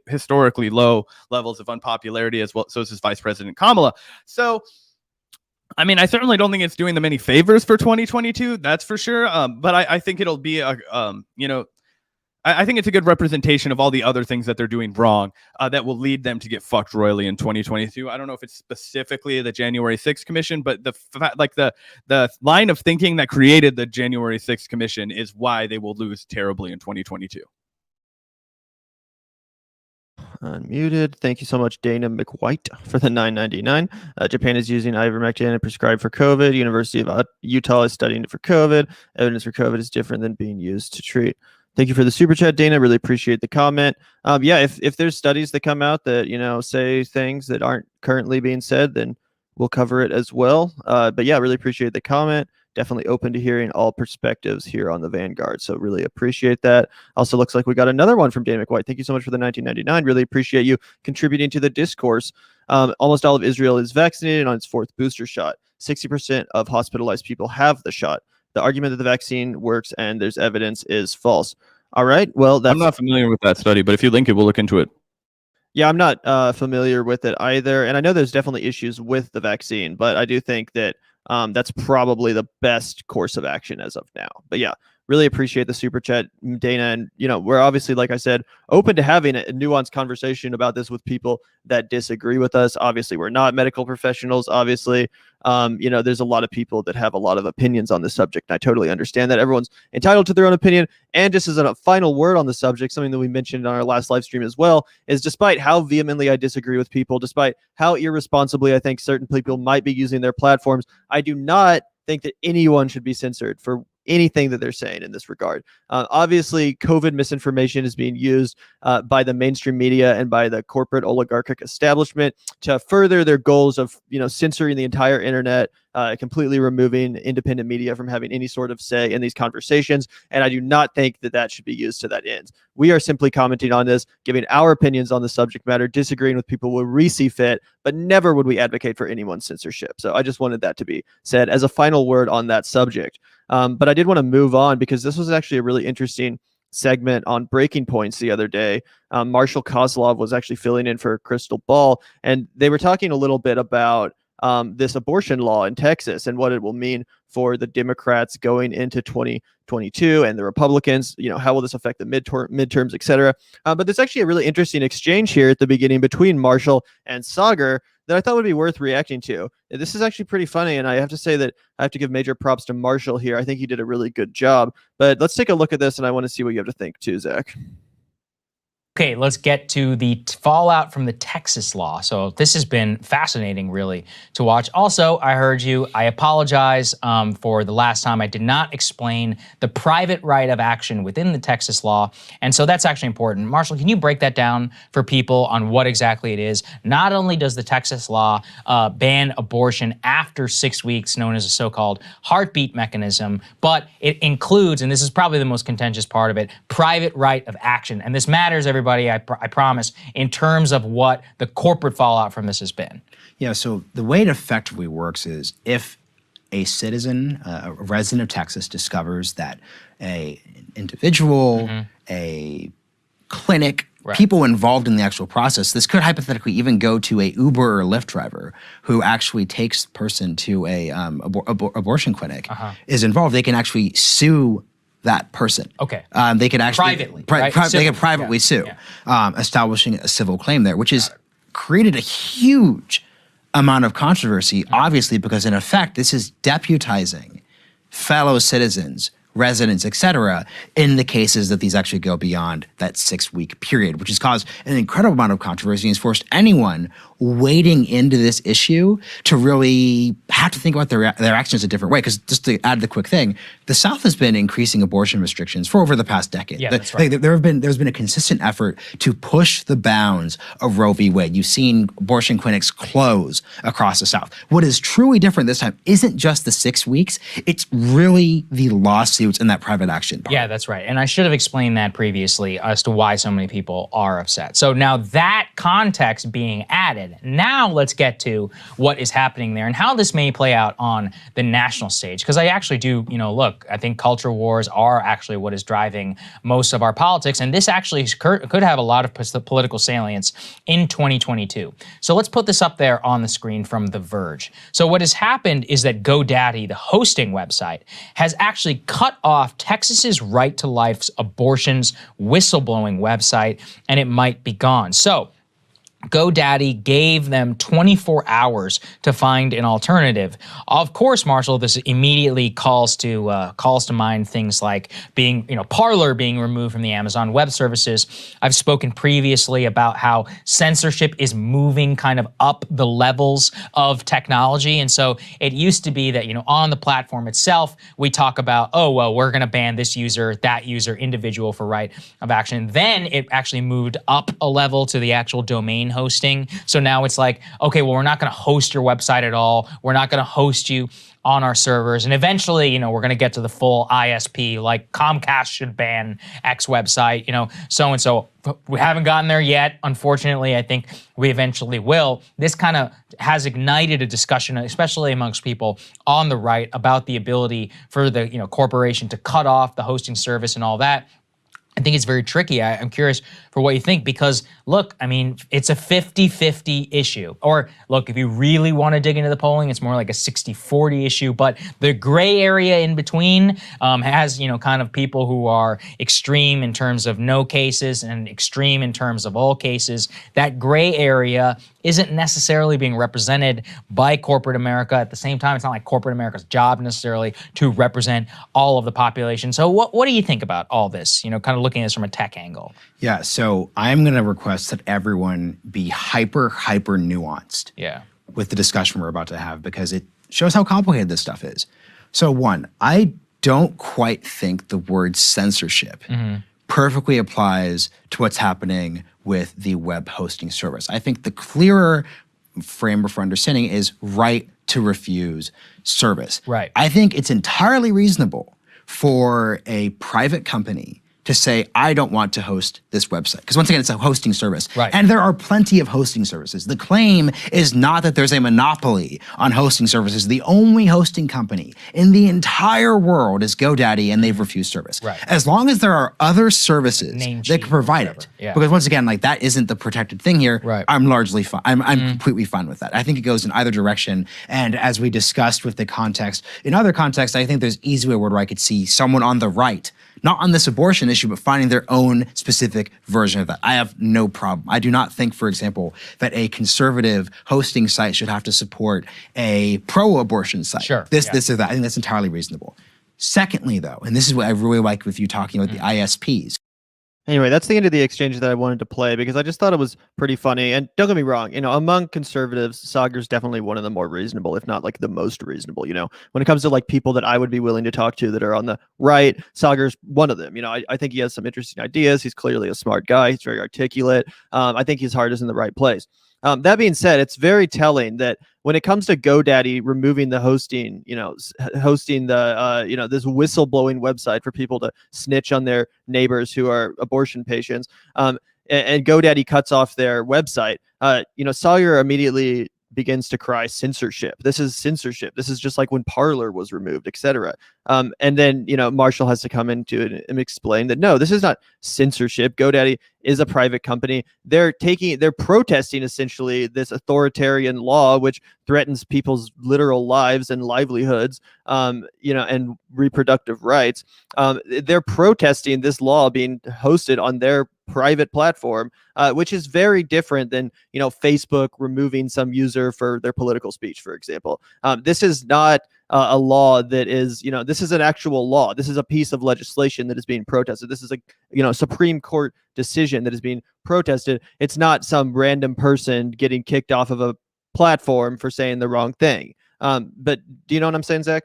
historically low levels of unpopularity as well. So is his Vice President Kamala. So, I mean, I certainly don't think it's doing them any favors for 2022. That's for sure. But I think it'll be a I think it's a good representation of all the other things that they're doing wrong that will lead them to get fucked royally in 2022. I don't know if it's specifically the January 6th commission, but the line of thinking that created the January 6th commission is why they will lose terribly in 2022. Unmuted. Thank you so much, Dana McWhite, for the $9.99. Japan is using ivermectin and prescribed for COVID. University of Utah is studying it for COVID. Evidence for COVID is different than being used to treat. Thank you for the super chat, Dana. Really appreciate the comment. Yeah, if there's studies that come out that, say things that aren't currently being said, then we'll cover it as well. But yeah, really appreciate the comment. Definitely open to hearing all perspectives here on the Vanguard. So really appreciate that. Also looks like we got another one from Dana McWhite. Thank you so much for the $19.99. Really appreciate you contributing to the discourse. Almost all of Israel is vaccinated on its 4th booster shot. 60% of hospitalized people have the shot. The argument that the vaccine works and there's evidence is false. All right. Well, I'm not familiar with that study, but if you link it, we'll look into it. Yeah, I'm not familiar with it either. And I know there's definitely issues with the vaccine, but I do think that that's probably the best course of action as of now. But yeah, really appreciate the super chat, Dana. And, we're obviously, like I said, open to having a nuanced conversation about this with people that disagree with us. Obviously, we're not medical professionals. Obviously, there's a lot of people that have a lot of opinions on this subject. And I totally understand that. Everyone's entitled to their own opinion. And just as a final word on the subject, something that we mentioned on our last live stream as well, is despite how vehemently I disagree with people, despite how irresponsibly I think certain people might be using their platforms, I do not think that anyone should be censored for anything that they're saying in this regard. Obviously, COVID misinformation is being used by the mainstream media and by the corporate oligarchic establishment to further their goals of, censoring the entire internet, completely removing independent media from having any sort of say in these conversations. And I do not think that that should be used to that end. We are simply commenting on this, giving our opinions on the subject matter, disagreeing with people where we see fit, but never would we advocate for anyone's censorship. So I just wanted that to be said as a final word on that subject. But I did want to move on because this was actually a really interesting segment on Breaking Points the other day. Marshall Kozlov was actually filling in for Crystal Ball, and they were talking a little bit about this abortion law in Texas and what it will mean for the Democrats going into 2022 and the Republicans. How will this affect the midterms, etc. But there's actually a really interesting exchange here at the beginning between Marshall and Sagar that I thought would be worth reacting to. This is actually pretty funny, and I have to say that I have to give major props to Marshall here. I think he did a really good job. But let's take a look at this, and I want to see what you have to think too, Zach. Okay, let's get to the fallout from the Texas law. So this has been fascinating, really, to watch. Also, I heard you. I apologize for the last time I did not explain the private right of action within the Texas law. And so that's actually important. Marshall, can you break that down for people on what exactly it is? Not only does the Texas law ban abortion after 6 weeks, known as a so-called heartbeat mechanism, but it includes, and this is probably the most contentious part of it, private right of action. And this matters, everybody. I promise, in terms of what the corporate fallout from this has been. Yeah, so the way it effectively works is if a citizen, a resident of Texas, discovers that an individual, a clinic, people involved in the actual process, this could hypothetically even go to a Uber or Lyft driver who actually takes the person to a abortion clinic, is involved, they can actually sue that person. Okay. They could actually privately, they could privately sue, establishing a civil claim there, which has created a huge amount of controversy, obviously, because in effect, this is deputizing fellow citizens, residents, etc., in the cases that these actually go beyond that 6-week period, which has caused an incredible amount of controversy and has forced anyone wading into this issue to really have to think about their actions a different way. Because just to add the quick thing, the South has been increasing abortion restrictions for over the past decade. Yeah, that's right. There's been a consistent effort to push the bounds of Roe v. Wade. You've seen abortion clinics close across the South. What is truly different this time isn't just the 6 weeks, it's really the lawsuits and that private action part. Yeah, that's right. And I should have explained that previously as to why so many people are upset. So now that context being added, now let's get to what is happening there and how this may play out on the national stage. Because I actually do, look, I think culture wars are actually what is driving most of our politics. And this actually could have a lot of political salience in 2022. So let's put this up there on the screen from The Verge. So what has happened is that GoDaddy, the hosting website, has actually cut off Texas's Right to Life's abortions whistleblowing website, and it might be gone. So GoDaddy gave them 24 hours to find an alternative. Of course, Marshall, this immediately calls to mind things like Parler being removed from the Amazon Web Services. I've spoken previously about how censorship is moving kind of up the levels of technology. And so it used to be that, on the platform itself, we talk about, oh, well, we're going to ban this user, that user, individual for right of action. Then it actually moved up a level to the actual domain hosting. So now it's like, okay, well, we're not going to host your website at all. We're not going to host you on our servers. And eventually, we're going to get to the full ISP, like Comcast should ban X website, so and so. We haven't gotten there yet. Unfortunately, I think we eventually will. This kind of has ignited a discussion, especially amongst people on the right, about the ability for the corporation to cut off the hosting service and all that. I think it's very tricky. I'm curious for what you think, because look, it's a 50-50 issue. Or look, if you really want to dig into the polling, it's more like a 60-40 issue. But the gray area in between has, kind of people who are extreme in terms of no cases and extreme in terms of all cases. That gray area isn't necessarily being represented by corporate America. At the same time, it's not like corporate America's job necessarily to represent all of the population. So what do you think about all this? Kind of looking at this from a tech angle. Yeah, so I'm going to request that everyone be hyper nuanced with the discussion we're about to have, because it shows how complicated this stuff is. So one, I don't quite think the word censorship perfectly applies to what's happening with the web hosting service. I think the clearer framework for understanding is right to refuse service. Right. I think it's entirely reasonable for a private company to say, I don't want to host this website. Because once again, it's a hosting service. Right. And there are plenty of hosting services. The claim is not that there's a monopoly on hosting services. The only hosting company in the entire world is GoDaddy, and they've refused service. Right. As long as there are other services that can provide it. Yeah. Because once again, that isn't the protected thing here. Right. I'm largely fine. I'm completely fine with that. I think it goes in either direction. And as we discussed with the context, in other contexts, I think there's easily a word where I could see someone on the right, not on this abortion issue, but finding their own specific version of that. I have no problem. I do not think, for example, that a conservative hosting site should have to support a pro-abortion site. Sure. This or that. I think that's entirely reasonable. Secondly, though, and this is what I really like with you talking about the ISPs. Anyway, that's the end of the exchange that I wanted to play, because I just thought it was pretty funny. And don't get me wrong, among conservatives, Sagar's definitely one of the more reasonable, if not like the most reasonable. When it comes to like people that I would be willing to talk to that are on the right, Sagar's one of them. I think he has some interesting ideas. He's clearly a smart guy. He's very articulate. I think his heart is in the right place. That being said, it's very telling that when it comes to GoDaddy removing the hosting, hosting the, this whistleblowing website for people to snitch on their neighbors who are abortion patients, and GoDaddy cuts off their website, Sawyer immediately begins to cry censorship. This is censorship. This is just like when Parler was removed, etc. And then, Marshall has to come into it and explain that, no, this is not censorship. GoDaddy is a private company. They're protesting essentially this authoritarian law, which threatens people's literal lives and livelihoods, and reproductive rights. They're protesting this law being hosted on their private platform, which is very different than, Facebook removing some user for their political speech, for example. This is not a law that is, this is an actual law. This is a piece of legislation that is being protested. This is a, Supreme Court decision that is being protested. It's not some random person getting kicked off of a platform for saying the wrong thing. But do you know what I'm saying, Zach?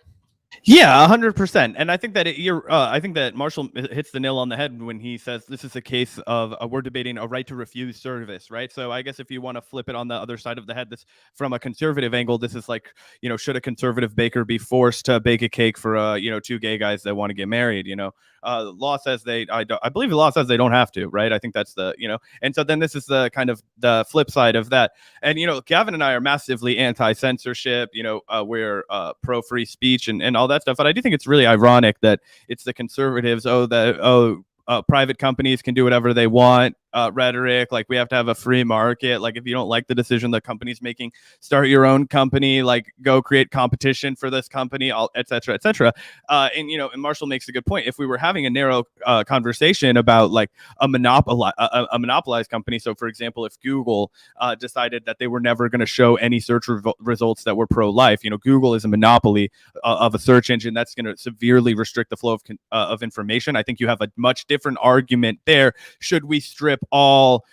Yeah, 100%. And I think that I think that Marshall hits the nail on the head when he says this is a case of we're debating a right to refuse service, right? So I guess if you want to flip it on the other side of the head, this from a conservative angle, this is like, should a conservative baker be forced to bake a cake for two gay guys that want to get married? The law says I believe the law says they don't have to, right? I think that's and so then this is the kind of the flip side of that. And Gavin and I are massively anti-censorship. We're pro free speech and all that stuff. But I do think it's really ironic that it's the conservatives. Private companies can do whatever they want. Rhetoric, like we have to have a free market. Like if you don't like the decision the company's making, start your own company. Like go create competition for this company, et cetera, et cetera. And Marshall makes a good point. If we were having a narrow conversation about like a monopolized company, so for example, if Google decided that they were never going to show any search results that were pro-life, Google is a monopoly of a search engine that's going to severely restrict the flow of information. I think you have a much different argument there. Should we strip all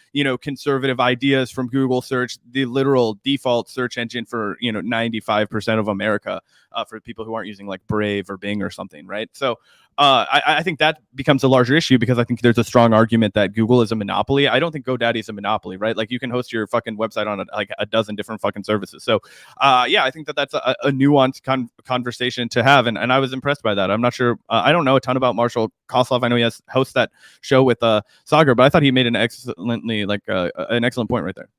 conservative ideas from Google search, the literal default search engine for 95% of America, for people who aren't using like Brave or Bing or something, right? So I think that becomes a larger issue because I think there's a strong argument that Google is a monopoly. I don't think GoDaddy is a monopoly, right? Like you can host your fucking website on a dozen different fucking services. So I think that's a nuanced conversation to have, and I was impressed by that. I'm not sure. I don't know a ton about Marshall Kosloff. I know he hosts that show with Sagar, but I thought he made an excellent point right there.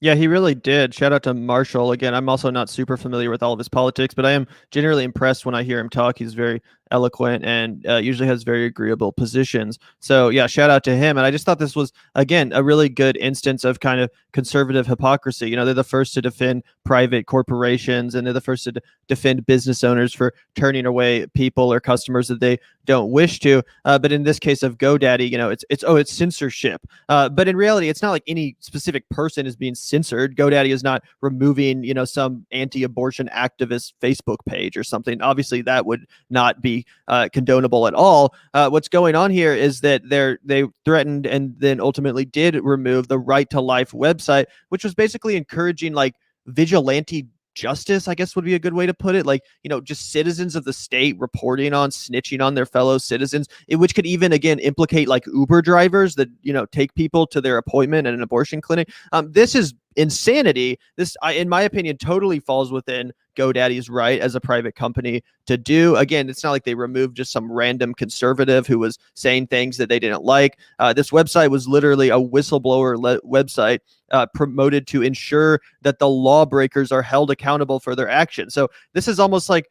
Yeah, he really did. Shout out to Marshall. Again, I'm also not super familiar with all of his politics, but I am generally impressed when I hear him talk. He's very eloquent and usually has very agreeable positions. So yeah, shout out to him. And I just thought this was, again, a really good instance of kind of conservative hypocrisy. They're the first to defend private corporations, and they're the first to defend business owners for turning away people or customers that they don't wish to. But in this case of GoDaddy, it's censorship. But in reality, it's not like any specific person is being censored. GoDaddy is not removing, some anti-abortion activist Facebook page or something. Obviously, that would not be condonable at all. What's going on here is that they threatened and then ultimately did remove the Right to Life website, which was basically encouraging like vigilante justice, I guess would be a good way to put it. Like, just citizens of the state reporting on, snitching on their fellow citizens, which could even, again, implicate like Uber drivers that, take people to their appointment at an abortion clinic. This is insanity. This, in my opinion, totally falls within GoDaddy's right as a private company to do. Again, it's not like they removed just some random conservative who was saying things that they didn't like. This website was literally a whistleblower website promoted to ensure that the lawbreakers are held accountable for their actions. So this is almost like,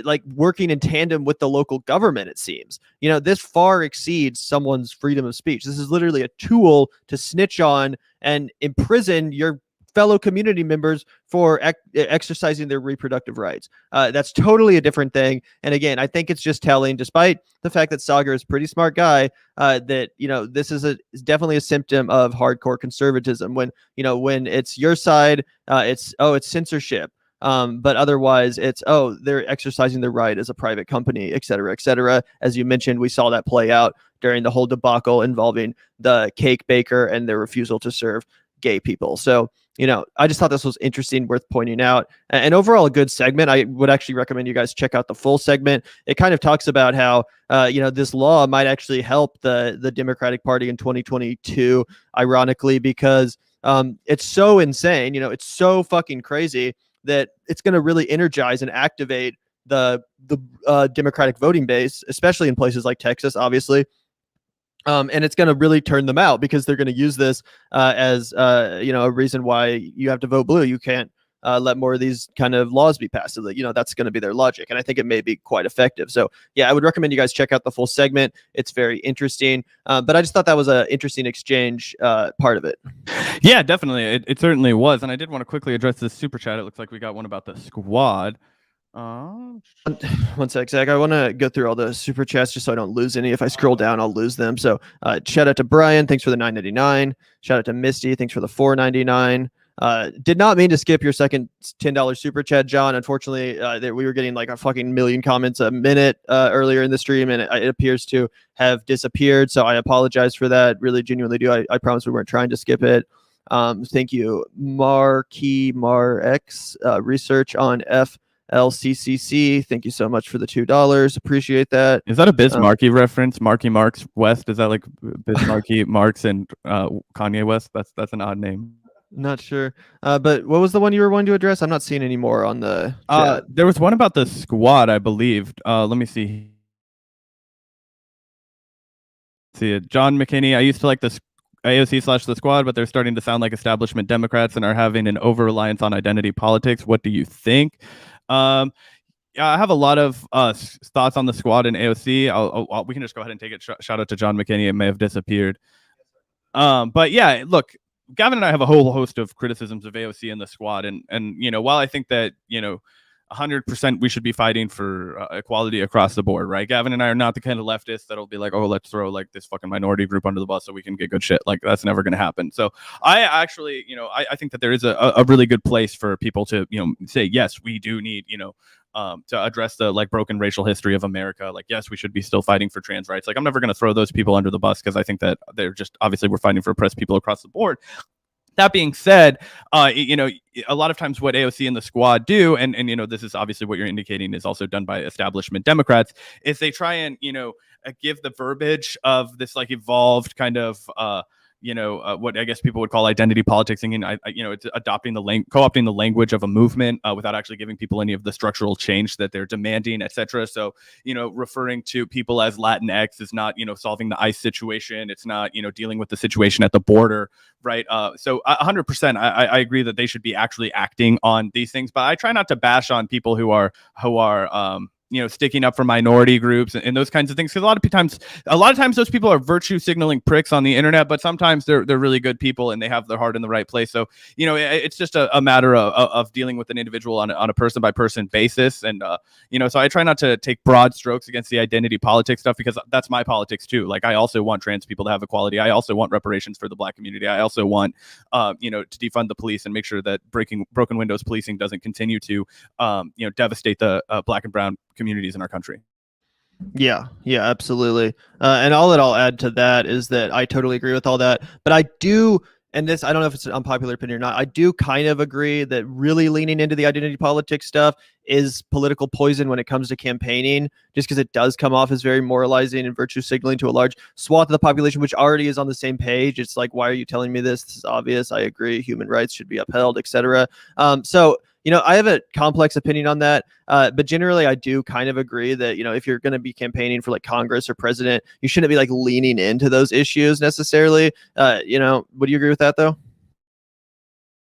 like working in tandem with the local government, it seems. This far exceeds someone's freedom of speech. This is literally a tool to snitch on and imprison your fellow community members for exercising their reproductive rights. That's totally a different thing. And again, I think it's just telling, despite the fact that Sagar is a pretty smart guy, that, this is definitely a symptom of hardcore conservatism. When it's your side, it's censorship. But otherwise it's, they're exercising their right as a private company, et cetera, et cetera. As you mentioned, we saw that play out during the whole debacle involving the cake baker and their refusal to serve gay people. So, I just thought this was interesting, worth pointing out, and overall a good segment. I would actually recommend you guys check out the full segment. It kind of talks about how, this law might actually help the Democratic Party in 2022, ironically, because it's so insane. It's so fucking crazy that it's going to really energize and activate the Democratic voting base, especially in places like Texas, obviously. And it's going to really turn them out because they're going to use this as a reason why you have to vote blue. You can't let more of these kind of laws be passed. So that, that's going to be their logic. And I think it may be quite effective. So yeah, I would recommend you guys check out the full segment. It's very interesting. But I just thought that was an interesting exchange part of it. Yeah, definitely. It certainly was. And I did want to quickly address this super chat. It looks like we got one about the squad. One sec, Zach. I want to go through all the super chats just so I don't lose any. If I scroll down, I'll lose them. So shout out to Brian. Thanks for the $9.99. Shout out to Misty. Thanks for the $4.99. Did not mean to skip your second $10 super chat, John. Unfortunately, we were getting like a fucking million comments a minute earlier in the stream, and it appears to have disappeared. So I apologize for that. Really, genuinely do. I promise we weren't trying to skip it. Thank you, Mar X research on FLCCC. Thank you so much for the $2. Appreciate that. Is that a Bismarcky reference? Marky Marks West? Is that like Bismarcky Marks and Kanye West? That's an odd name. Not sure. But what was the one you were wanting to address? I'm not seeing any more on the chat. There was one about the squad, I believe. Let me see. See it. John McKinney. I used to like the AOC / the squad, but they're starting to sound like establishment Democrats and are having an over-reliance on identity politics. What do you think? I have a lot of thoughts on the squad and AOC. We can just go ahead and take it. Shout out to John McKinney. It may have disappeared. But yeah, look, Gavin and I have a whole host of criticisms of AOC and the squad. And you know, while I think that, you know, 100% we should be fighting for equality across the board, right? Gavin and I are not the kind of leftists that'll be like, oh, let's throw like this fucking minority group under the bus so we can get good shit. Like, that's never going to happen. So I actually, you know, I think that there is a really good place for people to, you know, say, yes, we do need, you know, to address the like broken racial history of America. Like, yes, we should be still fighting for trans rights. Like, I'm never going to throw those people under the bus because I think that they're just, obviously we're fighting for oppressed people across the board. That being said, you know, a lot of times what AOC and the squad do, and you know, this is obviously what you're indicating is also done by establishment Democrats, is they try and, you know, give the verbiage of this like evolved kind of you know, what I guess people would call identity politics, and you know, it's adopting co-opting the language of a movement without actually giving people any of the structural change that they're demanding, etc. So, you know, referring to people as Latinx is not, you know, solving the ICE situation. It's not, you know, dealing with the situation at the border, right? So 100%, I agree that they should be actually acting on these things, but I try not to bash on people who are you know, sticking up for minority groups and those kinds of things. Because a lot of times those people are virtue signaling pricks on the internet, but sometimes they're really good people and they have their heart in the right place. So, you know, it's just a matter of dealing with an individual on a person by person basis. And, you know, so I try not to take broad strokes against the identity politics stuff, because that's my politics too. Like, I also want trans people to have equality. I also want reparations for the Black community. I also want, you know, to defund the police and make sure that broken windows policing doesn't continue to, you know, devastate the Black and brown communities in our country. Yeah, absolutely. And all that I'll add to that is that I totally agree with all that. But I do, and this, I don't know if it's an unpopular opinion or not, I do kind of agree that really leaning into the identity politics stuff is political poison when it comes to campaigning, just because it does come off as very moralizing and virtue signaling to a large swath of the population, which already is on the same page. It's like, why are you telling me this? This is obvious. I agree. Human rights should be upheld, etc. So, you know, I have a complex opinion on that, but generally I do kind of agree that, you know, if you're going to be campaigning for like Congress or president, you shouldn't be like leaning into those issues necessarily. You know, would you agree with that though?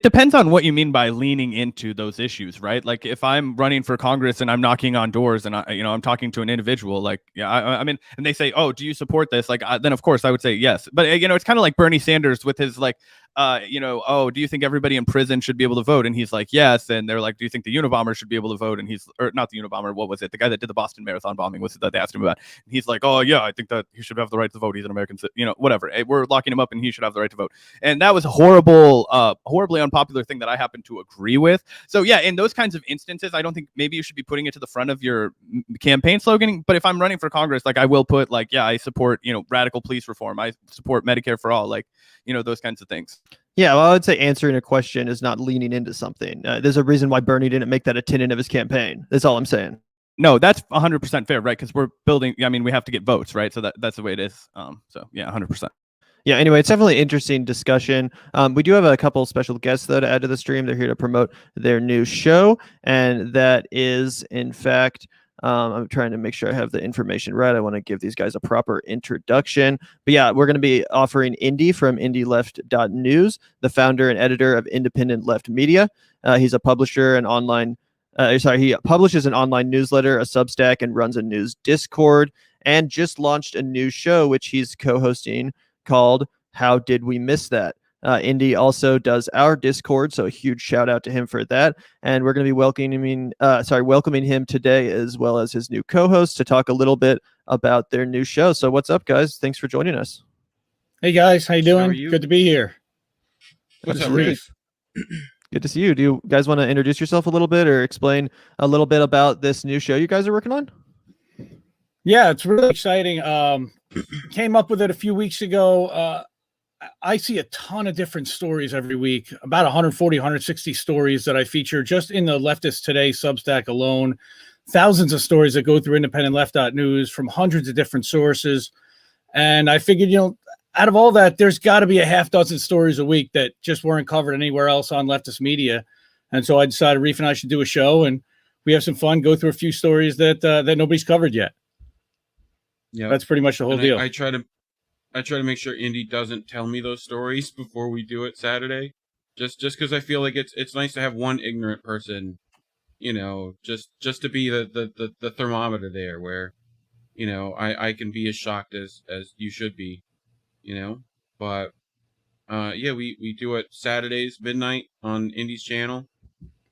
Depends on what you mean by leaning into those issues, right? Like, if I'm running for Congress and I'm knocking on doors and I'm talking to an individual, like, yeah, I mean, and they say, oh, do you support this? Like, then of course I would say yes. But, you know, it's kind of like Bernie Sanders with his like, you know, oh, do you think everybody in prison should be able to vote? And he's like, yes. And they're like, do you think the Unabomber should be able to vote? And he's, or not the Unabomber, what was it? The guy that did the Boston Marathon bombing, was it that they asked him about? And he's like, oh yeah, I think that he should have the right to vote. He's an American, you know, whatever. We're locking him up and he should have the right to vote. And that was a horribly unpopular thing that I happen to agree with. So yeah, in those kinds of instances, I don't think maybe you should be putting it to the front of your campaign slogan. But if I'm running for Congress, like, I will put like, yeah, I support, you know, radical police reform. I support Medicare for all, like, you know, those kinds of things. Yeah, well, I would say answering a question is not leaning into something. There's a reason why Bernie didn't make that a tenet of his campaign. That's all I'm saying. No, that's 100% fair, right? Because we're building, I mean, we have to get votes, right? So that's the way it is. So yeah, 100%. Yeah, anyway, it's definitely an interesting discussion. We do have a couple special guests, though, to add to the stream. They're here to promote their new show, and that is, in fact, I'm trying to make sure I have the information right. I want to give these guys a proper introduction. But yeah, we're going to be offering Indy from IndieLeft.news, the founder and editor of Independent Left Media. He's a publisher and online he publishes an online newsletter, a Substack, and runs a news Discord, and just launched a new show, which he's co-hosting, called How Did We Miss That? Indy also does our Discord, so a huge shout out to him for that. And we're going to be welcoming him today, as well as his new co-host, to talk a little bit about their new show. So what's up, guys? Thanks for joining us. Hey guys, how you doing? How are you? Good to be here. What's up, Reef? Good to see you. Do you guys want to introduce yourself a little bit or explain a little bit about this new show you guys are working on? Yeah, it's really exciting. Came up with it a few weeks ago. I see a ton of different stories every week, about 140, 160 stories that I feature just in the Leftist Today Substack alone. Thousands of stories that go through independent left.news from hundreds of different sources. And I figured, out of all that, there's got to be a half dozen stories a week that just weren't covered anywhere else on leftist media. And so I decided Reef and I should do a show, and we have some fun, go through a few stories that nobody's covered yet. Yeah, that's pretty much the whole deal. I try to make sure Indy doesn't tell me those stories before we do it Saturday, just because I feel like it's nice to have one ignorant person, just to be the thermometer there, where, I can be as shocked as you should be, but yeah, we do it Saturdays midnight on Indy's channel.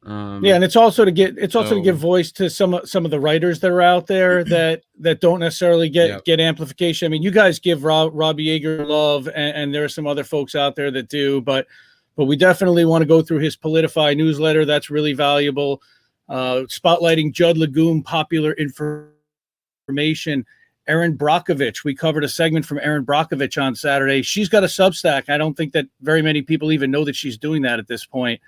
Yeah, and it's also to give voice to some of the writers that are out there that don't necessarily get amplification. I mean, you guys give Rob Yeager love, and there are some other folks out there that do, but we definitely want to go through his Politify newsletter. That's really valuable. Spotlighting Judd Legume, popular information. Erin Brockovich, we covered a segment from Erin Brockovich on Saturday. She's got a Substack. I don't think that very many people even know that she's doing that at this point.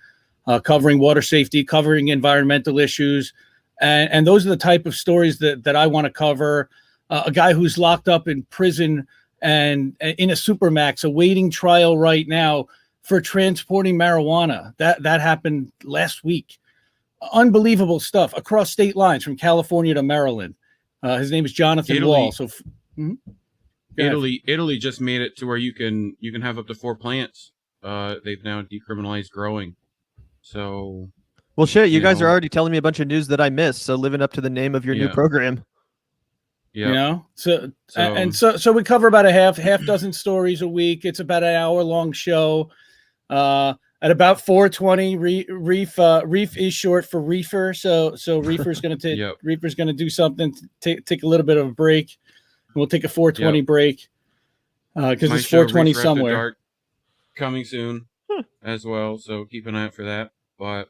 Covering water safety, covering environmental issues. And those are the type of stories that I want to cover. A guy who's locked up in prison and in a supermax, awaiting trial right now for transporting marijuana. That happened last week. Unbelievable stuff across state lines from California to Maryland. His name is Jonathan Wall. So Italy just made it to where you can have up to 4 plants. They've now decriminalized growing. So, well, shit, you guys are already telling me a bunch of news that I missed. So living up to the name of your new program. Yeah. So we cover about a half dozen stories a week. It's about an hour-long show. At about 4:20, Reef is short for Reefer. So Reefer's going to Reefer's going to do something, take a little bit of a break. We'll take a 4:20 break because it's 4:20 somewhere. Coming soon as well, so keep an eye out for that. But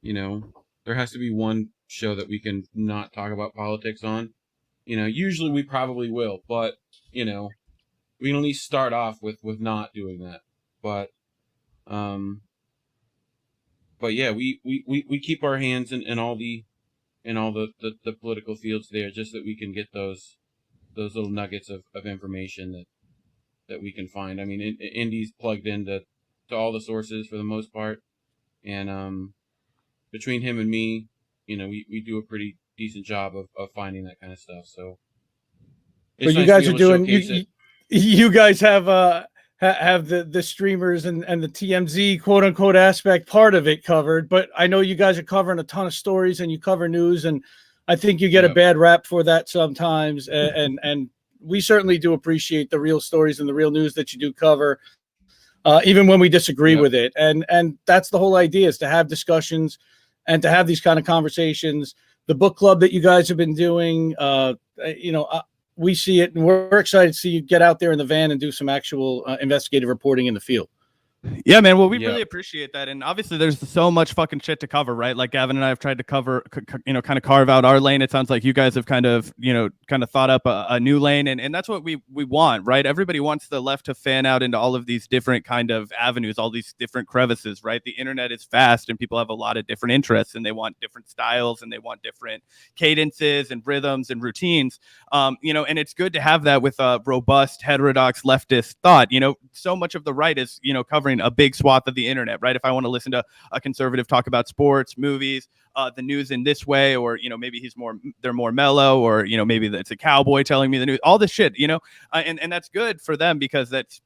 there has to be one show that we can not talk about politics on. Usually we probably will, but we can at least start off with not doing that. But yeah, we keep our hands in all the political fields there, just that we can get those little nuggets of information that we can find. I mean, Indy's plugged into all the sources for the most part, and between him and me, we do a pretty decent job of finding that kind of stuff. So, but you guys are doing. You guys have the streamers and the TMZ quote unquote aspect part of it covered, but I know you guys are covering a ton of stories and you cover news, and I think you get a bad rap for that sometimes, and we certainly do appreciate the real stories and the real news that you do cover, even when we disagree with it. And that's the whole idea, is to have discussions and to have these kind of conversations. The book club that you guys have been doing, we see it, and we're excited to see you get out there in the van and do some actual investigative reporting in the field. Yeah, man. Well, we really appreciate that. And obviously there's so much fucking shit to cover, right? Like Gavin and I have tried to cover, kind of carve out our lane. It sounds like you guys have kind of thought up a new lane. And that's what we want, right? Everybody wants the left to fan out into all of these different kind of avenues, all these different crevices, right? The internet is fast and people have a lot of different interests and they want different styles and they want different cadences and rhythms and routines. And it's good to have that with a robust, heterodox leftist thought. So much of the right is, covering a big swath of the internet, right? If I want to listen to a conservative talk about sports, movies, the news in this way, or maybe they're more mellow, or maybe it's a cowboy telling me the news, all this shit, and that's good for them because it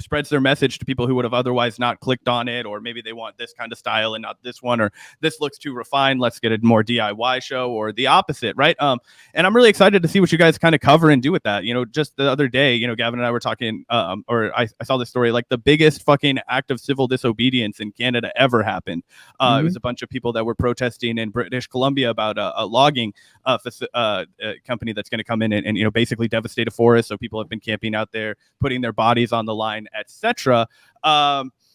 spreads their message to people who would have otherwise not clicked on it, or maybe they want this kind of style and not this one, or this looks too refined, let's get a more DIY show, or the opposite, right? And I'm really excited to see what you guys kind of cover and do with that. Just the other day, Gavin and I were talking, or I saw this story, like the biggest fucking act of civil disobedience in Canada ever happened. It was a bunch of people that were protesting in British Columbia about a logging company that's going to come in and basically devastate a forest. So people have been camping out there, putting their bodies on the line, etc.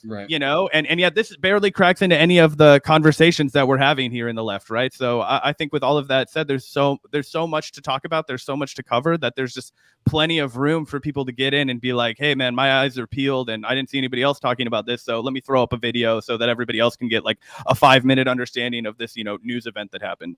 Right. You know, and yet this barely cracks into any of the conversations that we're having here in the left, right? So I think with all of that said, there's so much to talk about, there's so much to cover, that there's just plenty of room for people to get in and be like, hey man, my eyes are peeled and I didn't see anybody else talking about this, so let me throw up a video so that everybody else can get like a 5-minute understanding of this, you know, news event that happened.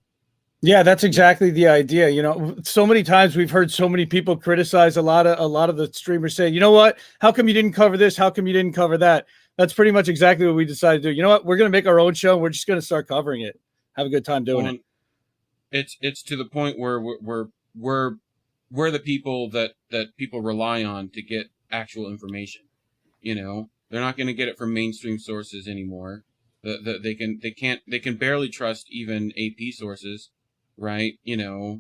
Yeah, that's exactly the idea. You know, so many times we've heard so many people criticize a lot of the streamers saying, you know what, how come you didn't cover this? How come you didn't cover that? That's pretty much exactly what we decided to do. You know what, we're going to make our own show. And we're just going to start covering it. Have a good time doing it. It's to the point where we're the people that people rely on to get actual information. You know, they're not going to get it from mainstream sources anymore. They can barely trust even AP sources. Right, you know,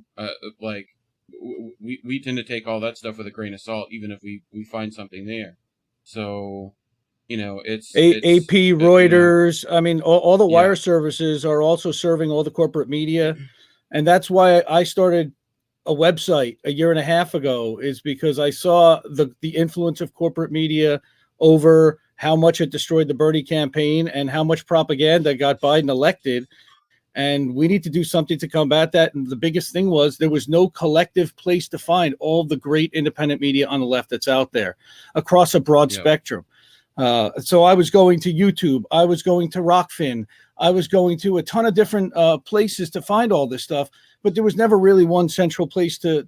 like we tend to take all that stuff with a grain of salt, even if we find something there. So, you know, it's AP, Reuters. You know, I mean, all the wire services are also serving all the corporate media, and that's why I started a website a year and a half ago. Is because I saw the influence of corporate media over how much it destroyed the Bernie campaign and how much propaganda got Biden elected. And we need to do something to combat that. And the biggest thing was there was no collective place to find all the great independent media on the left that's out there across a broad spectrum. So I was going to YouTube. I was going to Rockfin. I was going to a ton of different places to find all this stuff. But there was never really one central place to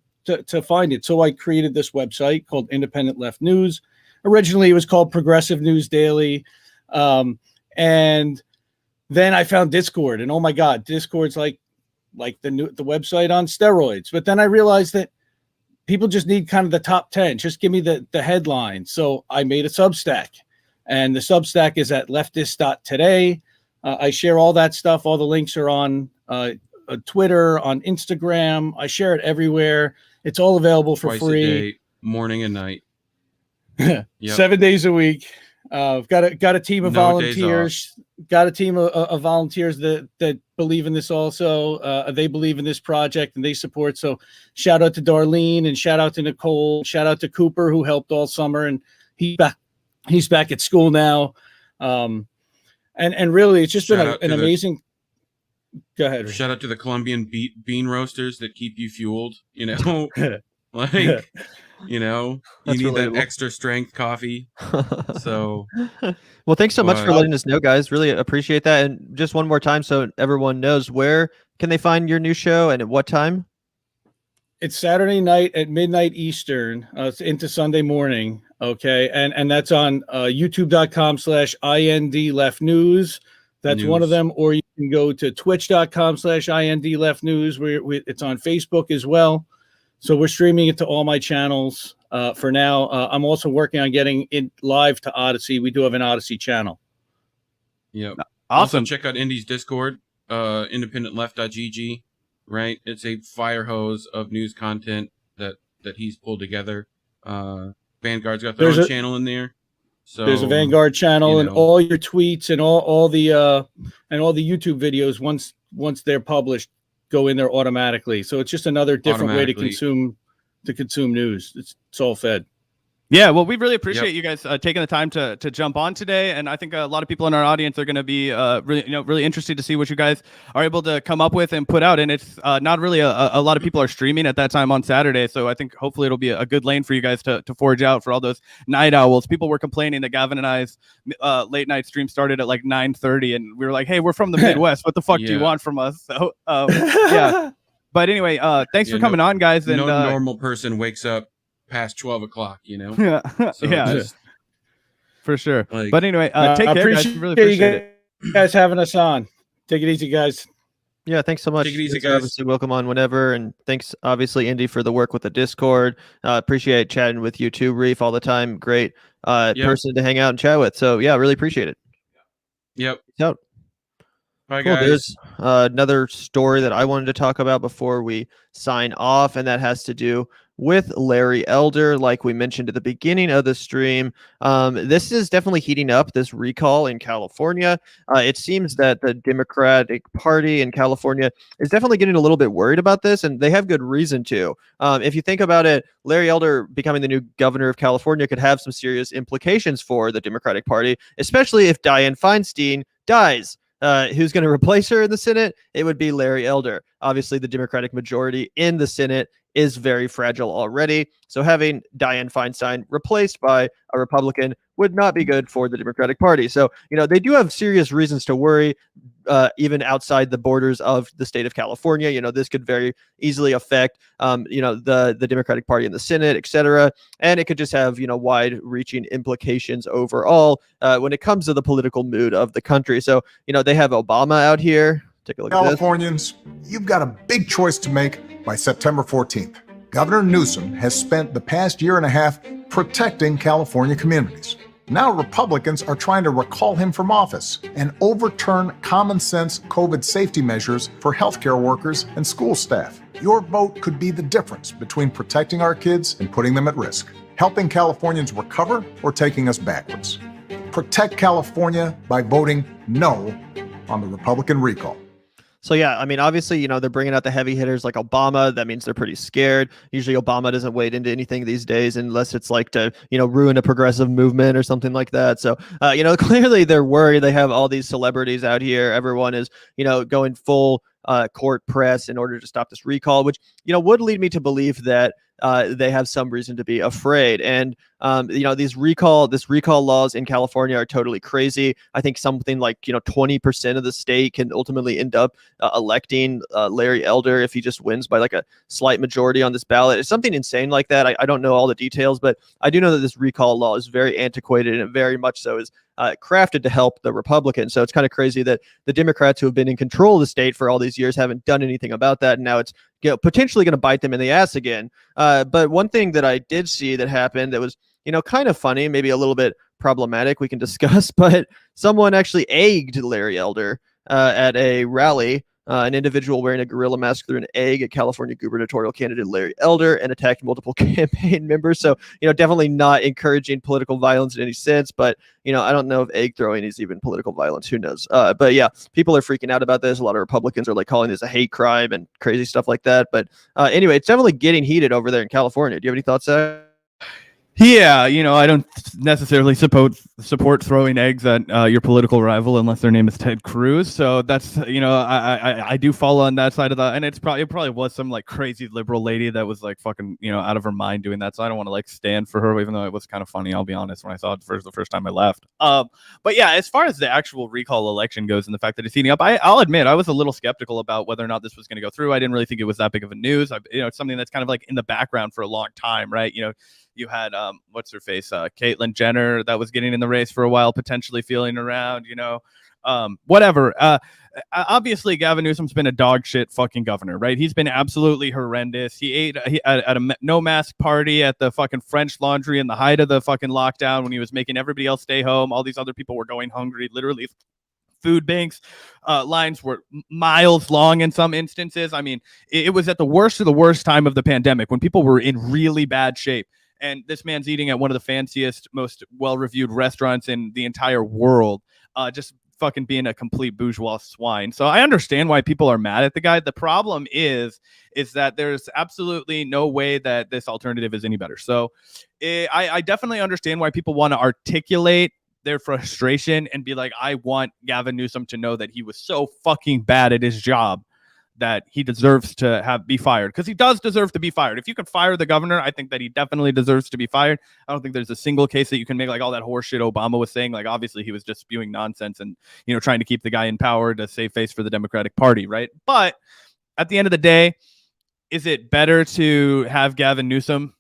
find it. So I created this website called Independent Left News. Originally, it was called Progressive News Daily. And then I found Discord, and oh my God, Discord's like the website on steroids. But then I realized that people just need kind of the top 10. Just give me the headline. So I made a Substack, and the Substack is at leftist.today. I share all that stuff. All the links are on Twitter, on Instagram. I share it everywhere. It's all available for Twice free. A day, morning and night. 7 days a week. I've got a team of volunteers. Got a team of volunteers that believe in this also. They believe in this project and they support. So shout out to Darlene and shout out to Nicole. Shout out to Cooper, who helped all summer, and he's back at school now. And really, it's just been an amazing. Go ahead. Shout out to the Colombian bean roasters that keep you fueled. You know, like. You know, you need that extra strength coffee. So, well, thanks so much for letting us know, guys. Really appreciate that. And just one more time, so everyone knows, where can they find your new show and at what time? It's Saturday night at midnight Eastern. It's into Sunday morning. Okay. And that's on youtube.com/IND Left News. That's one of them. Or you can go to twitch.com/IND Left News. It's on Facebook as well. So we're streaming it to all my channels for now. I'm also working on getting it live to Odyssey. We do have an Odyssey channel. Yep. Awesome. Also check out Indy's Discord, independentleft.gg, right? It's a fire hose of news content that he's pulled together. Vanguard's got their own channel in there. So there's a Vanguard channel, and all your tweets and all the YouTube videos once they're published go in there automatically. So it's just another different way to consume news. It's all fed. Yeah, well, we really appreciate you guys taking the time to jump on today, and I think a lot of people in our audience are going to be really interested to see what you guys are able to come up with and put out. And it's not really a lot of people are streaming at that time on Saturday, so I think hopefully it'll be a good lane for you guys to forge out for all those night owls. People were complaining that Gavin and I's late night stream started at like 9:30, and we were like, "Hey, we're from the Midwest. What the fuck do you want from us?" So yeah. But anyway, thanks for coming on, guys. And no normal person wakes up past 12 o'clock, you know? Yeah, for sure. Like, but anyway, take care, guys. Really appreciate you guys having us on. Take it easy, guys. Yeah, thanks so much. Take it easy, guys. Obviously, welcome on whenever. And thanks, obviously, Indy, for the work with the Discord. Appreciate chatting with you too, Reef, all the time. Great person to hang out and chat with. So, yeah, really appreciate it. Yep. Out. Bye, cool. guys. There's another story that I wanted to talk about before we sign off, and that has to do with Larry Elder, like we mentioned at the beginning of the stream. This is definitely heating up, this recall in California. It seems that the Democratic Party in California is definitely getting a little bit worried about this, and they have good reason to. If you think about it, Larry Elder becoming the new governor of California could have some serious implications for the Democratic Party, especially if Dianne Feinstein dies. Who's going to replace her in the Senate? It would be Larry Elder. Obviously, the Democratic majority in the Senate is very fragile already. So having Dianne Feinstein replaced by a Republican would not be good for the Democratic Party. So, they do have serious reasons to worry, even outside the borders of the state of California. This could very easily affect, the Democratic Party in the Senate, et cetera. And it could just have, wide-reaching implications overall when it comes to the political mood of the country. So, they have Obama out here. Take a look at this. Californians, you've got a big choice to make by September 14th. Governor Newsom has spent the past year and a half protecting California communities. Now Republicans are trying to recall him from office and overturn common sense COVID safety measures for healthcare workers and school staff. Your vote could be the difference between protecting our kids and putting them at risk, helping Californians recover or taking us backwards. Protect California by voting no on the Republican recall. So yeah, I mean, obviously, they're bringing out the heavy hitters like Obama. That means they're pretty scared. Usually Obama doesn't wade into anything these days unless it's like to, ruin a progressive movement or something like that. So, clearly they're worried. They have all these celebrities out here. Everyone is, going full court press in order to stop this recall, which, would lead me to believe that they have some reason to be afraid. And, this recall laws in California are totally crazy. I think something like, 20% of the state can ultimately end up electing Larry Elder if he just wins by like a slight majority on this ballot. It's something insane like that. I don't know all the details, but I do know that this recall law is very antiquated and it very much so is crafted to help the Republicans. So it's kind of crazy that the Democrats who have been in control of the state for all these years haven't done anything about that. And now it's potentially going to bite them in the ass again. But one thing that I did see that happened that was, kind of funny, maybe a little bit problematic, we can discuss, but someone actually egged Larry Elder at a rally. An individual wearing a gorilla mask threw an egg at California gubernatorial candidate Larry Elder and attacked multiple campaign members. So, definitely not encouraging political violence in any sense. But, I don't know if egg throwing is even political violence. Who knows? But yeah, people are freaking out about this. A lot of Republicans are like calling this a hate crime and crazy stuff like that. But anyway, it's definitely getting heated over there in California. Do you have any thoughts, Zach? Yeah, I don't necessarily support throwing eggs at your political rival unless their name is Ted Cruz. So that's, I do fall on that side of that. And it probably was some like crazy liberal lady that was like fucking, out of her mind doing that. So I don't want to like stand for her, even though it was kind of funny. I'll be honest, when I saw it the first time I left. But yeah, as far as the actual recall election goes and the fact that it's heating up, I'll admit I was a little skeptical about whether or not this was going to go through. I didn't really think it was that big of a news. It's something that's kind of like in the background for a long time, right? You had what's her face, Caitlyn Jenner, that was getting in the race for a while, potentially feeling around, whatever. Obviously, Gavin Newsom's been a dog shit fucking governor, right? He's been absolutely horrendous. He ate at a no mask party at the fucking French Laundry in the height of the fucking lockdown when he was making everybody else stay home. All these other people were going hungry, literally. Food banks lines were miles long in some instances. I mean, it was at the worst of the worst time of the pandemic when people were in really bad shape. And this man's eating at one of the fanciest, most well-reviewed restaurants in the entire world, just fucking being a complete bourgeois swine. So I understand why people are mad at the guy. The problem is that there's absolutely no way that this alternative is any better. So I definitely understand why people want to articulate their frustration and be like, I want Gavin Newsom to know that he was so fucking bad at his job that he deserves to be fired, because he does deserve to be fired. If you can fire the governor, I think that he definitely deserves to be fired. I don't think there's a single case that you can make like all that horseshit Obama was saying. Like, obviously he was just spewing nonsense and, trying to keep the guy in power to save face for the Democratic Party, right? But at the end of the day, is it better to have Gavin Newsom?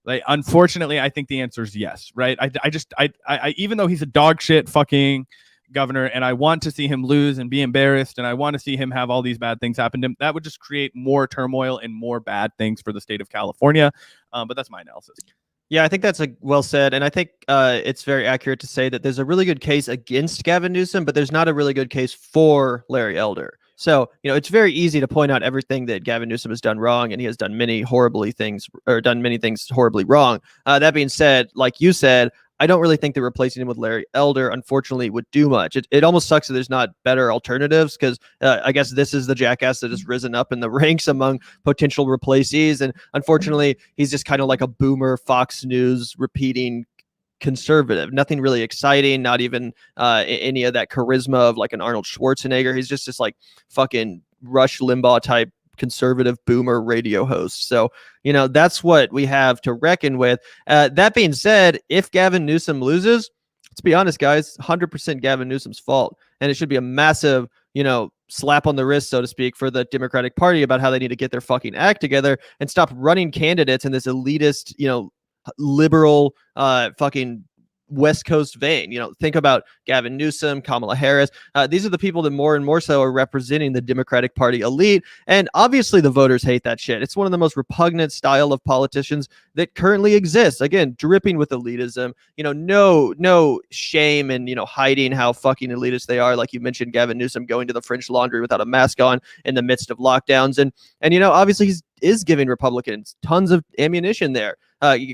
Like, unfortunately, I think the answer is yes, right? I even though he's a dog shit fucking governor and I want to see him lose and be embarrassed and I want to see him have all these bad things happen to him, that would just create more turmoil and more bad things for the state of California. But that's my analysis. Yeah, I think that's well said. And I think it's very accurate to say that there's a really good case against Gavin Newsom, but there's not a really good case for Larry Elder. So, it's very easy to point out everything that Gavin Newsom has done wrong, and he has done many things horribly wrong. That being said, like you said, I don't really think that replacing him with Larry Elder, unfortunately, would do much. It almost sucks that there's not better alternatives, because I guess this is the jackass that has risen up in the ranks among potential replacees. And unfortunately, he's just kind of like a boomer Fox News repeating conservative. Nothing really exciting, not even any of that charisma of like an Arnold Schwarzenegger. He's just this like fucking Rush Limbaugh type conservative boomer radio host. So, that's what we have to reckon with. That being said, if Gavin Newsom loses, let's be honest, guys, 100% Gavin Newsom's fault. And it should be a massive, slap on the wrist, so to speak, for the Democratic Party about how they need to get their fucking act together and stop running candidates in this elitist, liberal, fucking West Coast vein. Think about Gavin Newsom, Kamala Harris. These are the people that more and more so are representing the Democratic Party elite. And obviously the voters hate that shit. It's one of the most repugnant style of politicians that currently exists. Again, dripping with elitism, no shame and, hiding how fucking elitist they are. Like you mentioned, Gavin Newsom going to the French Laundry without a mask on in the midst of lockdowns. And obviously is giving Republicans tons of ammunition there.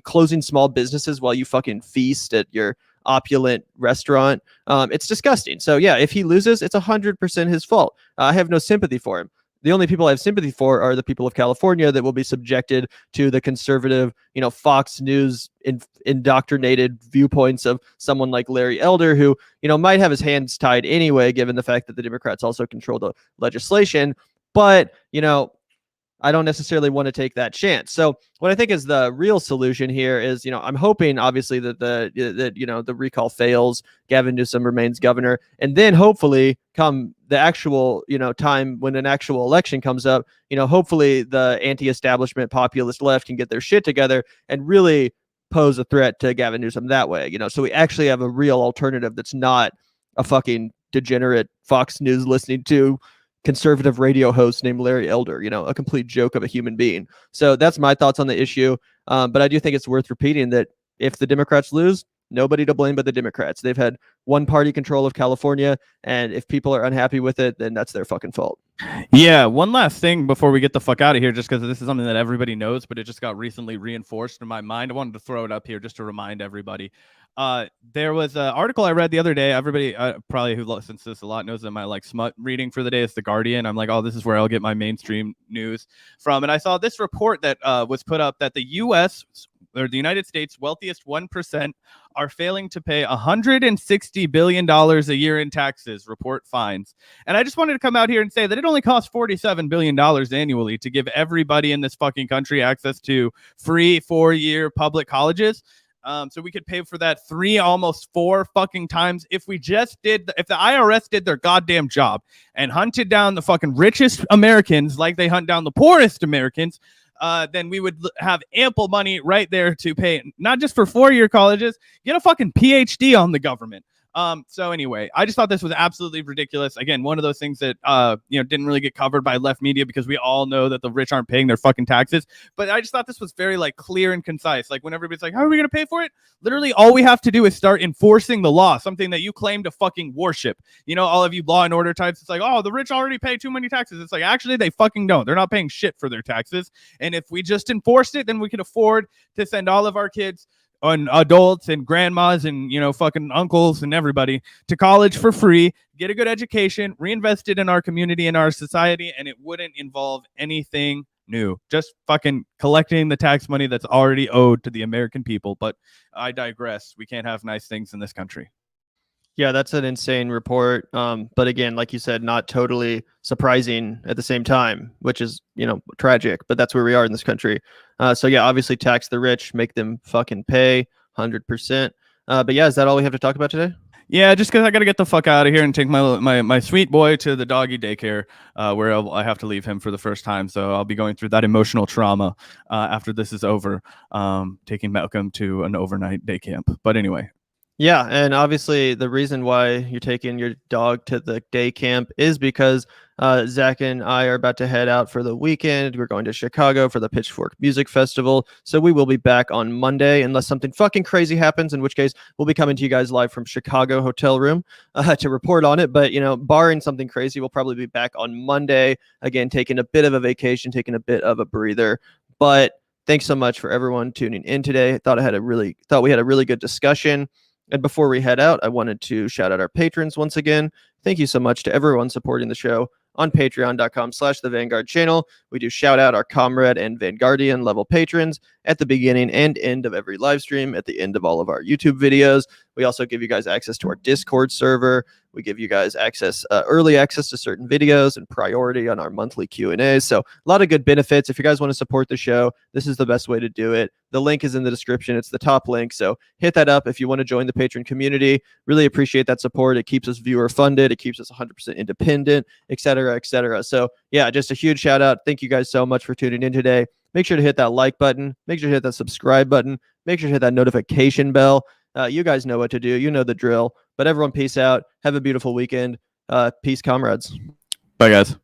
Closing small businesses while you fucking feast at your opulent restaurant. It's disgusting. So yeah, if he loses, it's 100% his fault. I have no sympathy for him. The only people I have sympathy for are the people of California that will be subjected to the conservative, Fox News indoctrinated viewpoints of someone like Larry Elder, who, might have his hands tied anyway, given the fact that the Democrats also control the legislation. But, I don't necessarily want to take that chance. So what I think is the real solution here is, I'm hoping obviously that the recall fails, Gavin Newsom remains governor, and then hopefully come the actual, time when an actual election comes up, hopefully the anti-establishment populist left can get their shit together and really pose a threat to Gavin Newsom that way, so we actually have a real alternative that's not a fucking degenerate Fox News listening to conservative radio host named Larry Elder, a complete joke of a human being. So that's my thoughts on the issue. But I do think it's worth repeating that if the Democrats lose, nobody to blame but the Democrats. They've had one party control of California, and if people are unhappy with it, then that's their fucking fault. Yeah, one last thing before we get the fuck out of here, just because this is something that everybody knows, but it just got recently reinforced in my mind. I wanted to throw it up here just to remind everybody. There was an article I read the other day. Everybody probably who listens to this a lot knows that my like smut reading for the day is The Guardian. I'm like, oh, this is where I'll get my mainstream news from. And I saw this report that was put up that the U.S. or the United States wealthiest 1% are failing to pay $160 billion a year in taxes, report finds. And I just wanted to come out here and say that it only costs $47 billion annually to give everybody in this fucking country access to free 4-year public colleges. So we could pay for that 3, almost 4 fucking times if we just did, if the IRS did their goddamn job and hunted down the fucking richest Americans like they hunt down the poorest Americans. Then we would have ample money right there to pay, not just for 4-year colleges, get a fucking PhD on the government. So anyway, I just thought this was absolutely ridiculous. Again, one of those things that, didn't really get covered by left media because we all know that the rich aren't paying their fucking taxes. But I just thought this was very like clear and concise. Like when everybody's like, how are we going to pay for it? Literally all we have to do is start enforcing the law, something that you claim to fucking worship. All of you law and order types, it's like, oh, the rich already pay too many taxes. It's like, actually, they fucking don't. They're not paying shit for their taxes. And if we just enforced it, then we could afford to send all of our kids and adults and grandmas and, fucking uncles and everybody to college for free, get a good education, reinvest it in our community and our society, and it wouldn't involve anything new. Just fucking collecting the tax money that's already owed to the American people. But I digress. We can't have nice things in this country. Yeah, that's an insane report. But again, like you said, not totally surprising at the same time, which is, tragic, but that's where we are in this country. So yeah, obviously tax the rich, make them fucking pay 100%. But yeah, is that all we have to talk about today? Yeah, just because I got to get the fuck out of here and take my sweet boy to the doggy daycare where I have to leave him for the first time. So I'll be going through that emotional trauma after this is over, taking Malcolm to an overnight day camp. But anyway. Yeah, and obviously the reason why you're taking your dog to the day camp is because Zach and I are about to head out for the weekend. We're going to Chicago for the Pitchfork Music Festival. So we will be back on Monday unless something fucking crazy happens, in which case we'll be coming to you guys live from Chicago hotel room to report on it. But, barring something crazy, we'll probably be back on Monday, again, taking a bit of a vacation, taking a bit of a breather. But thanks so much for everyone tuning in today. Thought we had a really good discussion. And before we head out, I wanted to shout out our patrons once again. Thank you so much to everyone supporting the show on patreon.com/the Vanguard channel. We do shout out our comrade and Vanguardian level patrons at the beginning and end of every live stream, at the end of all of our YouTube videos. We also give you guys access to our Discord server. We give you guys early access to certain videos and priority on our monthly Q&As. So a lot of good benefits. If you guys want to support the show, this is the best way to do it. The link is in the description. It's the top link. So hit that up if you want to join the patron community. Really appreciate that support. It keeps us viewer funded. It keeps us 100% independent, et cetera, et cetera. So yeah, just a huge shout out. Thank you guys so much for tuning in today. Make sure to hit that like button. Make sure to hit that subscribe button. Make sure to hit that notification bell. You guys know what to do. You know the drill. But everyone, peace out. Have a beautiful weekend. Peace, comrades. Bye, guys.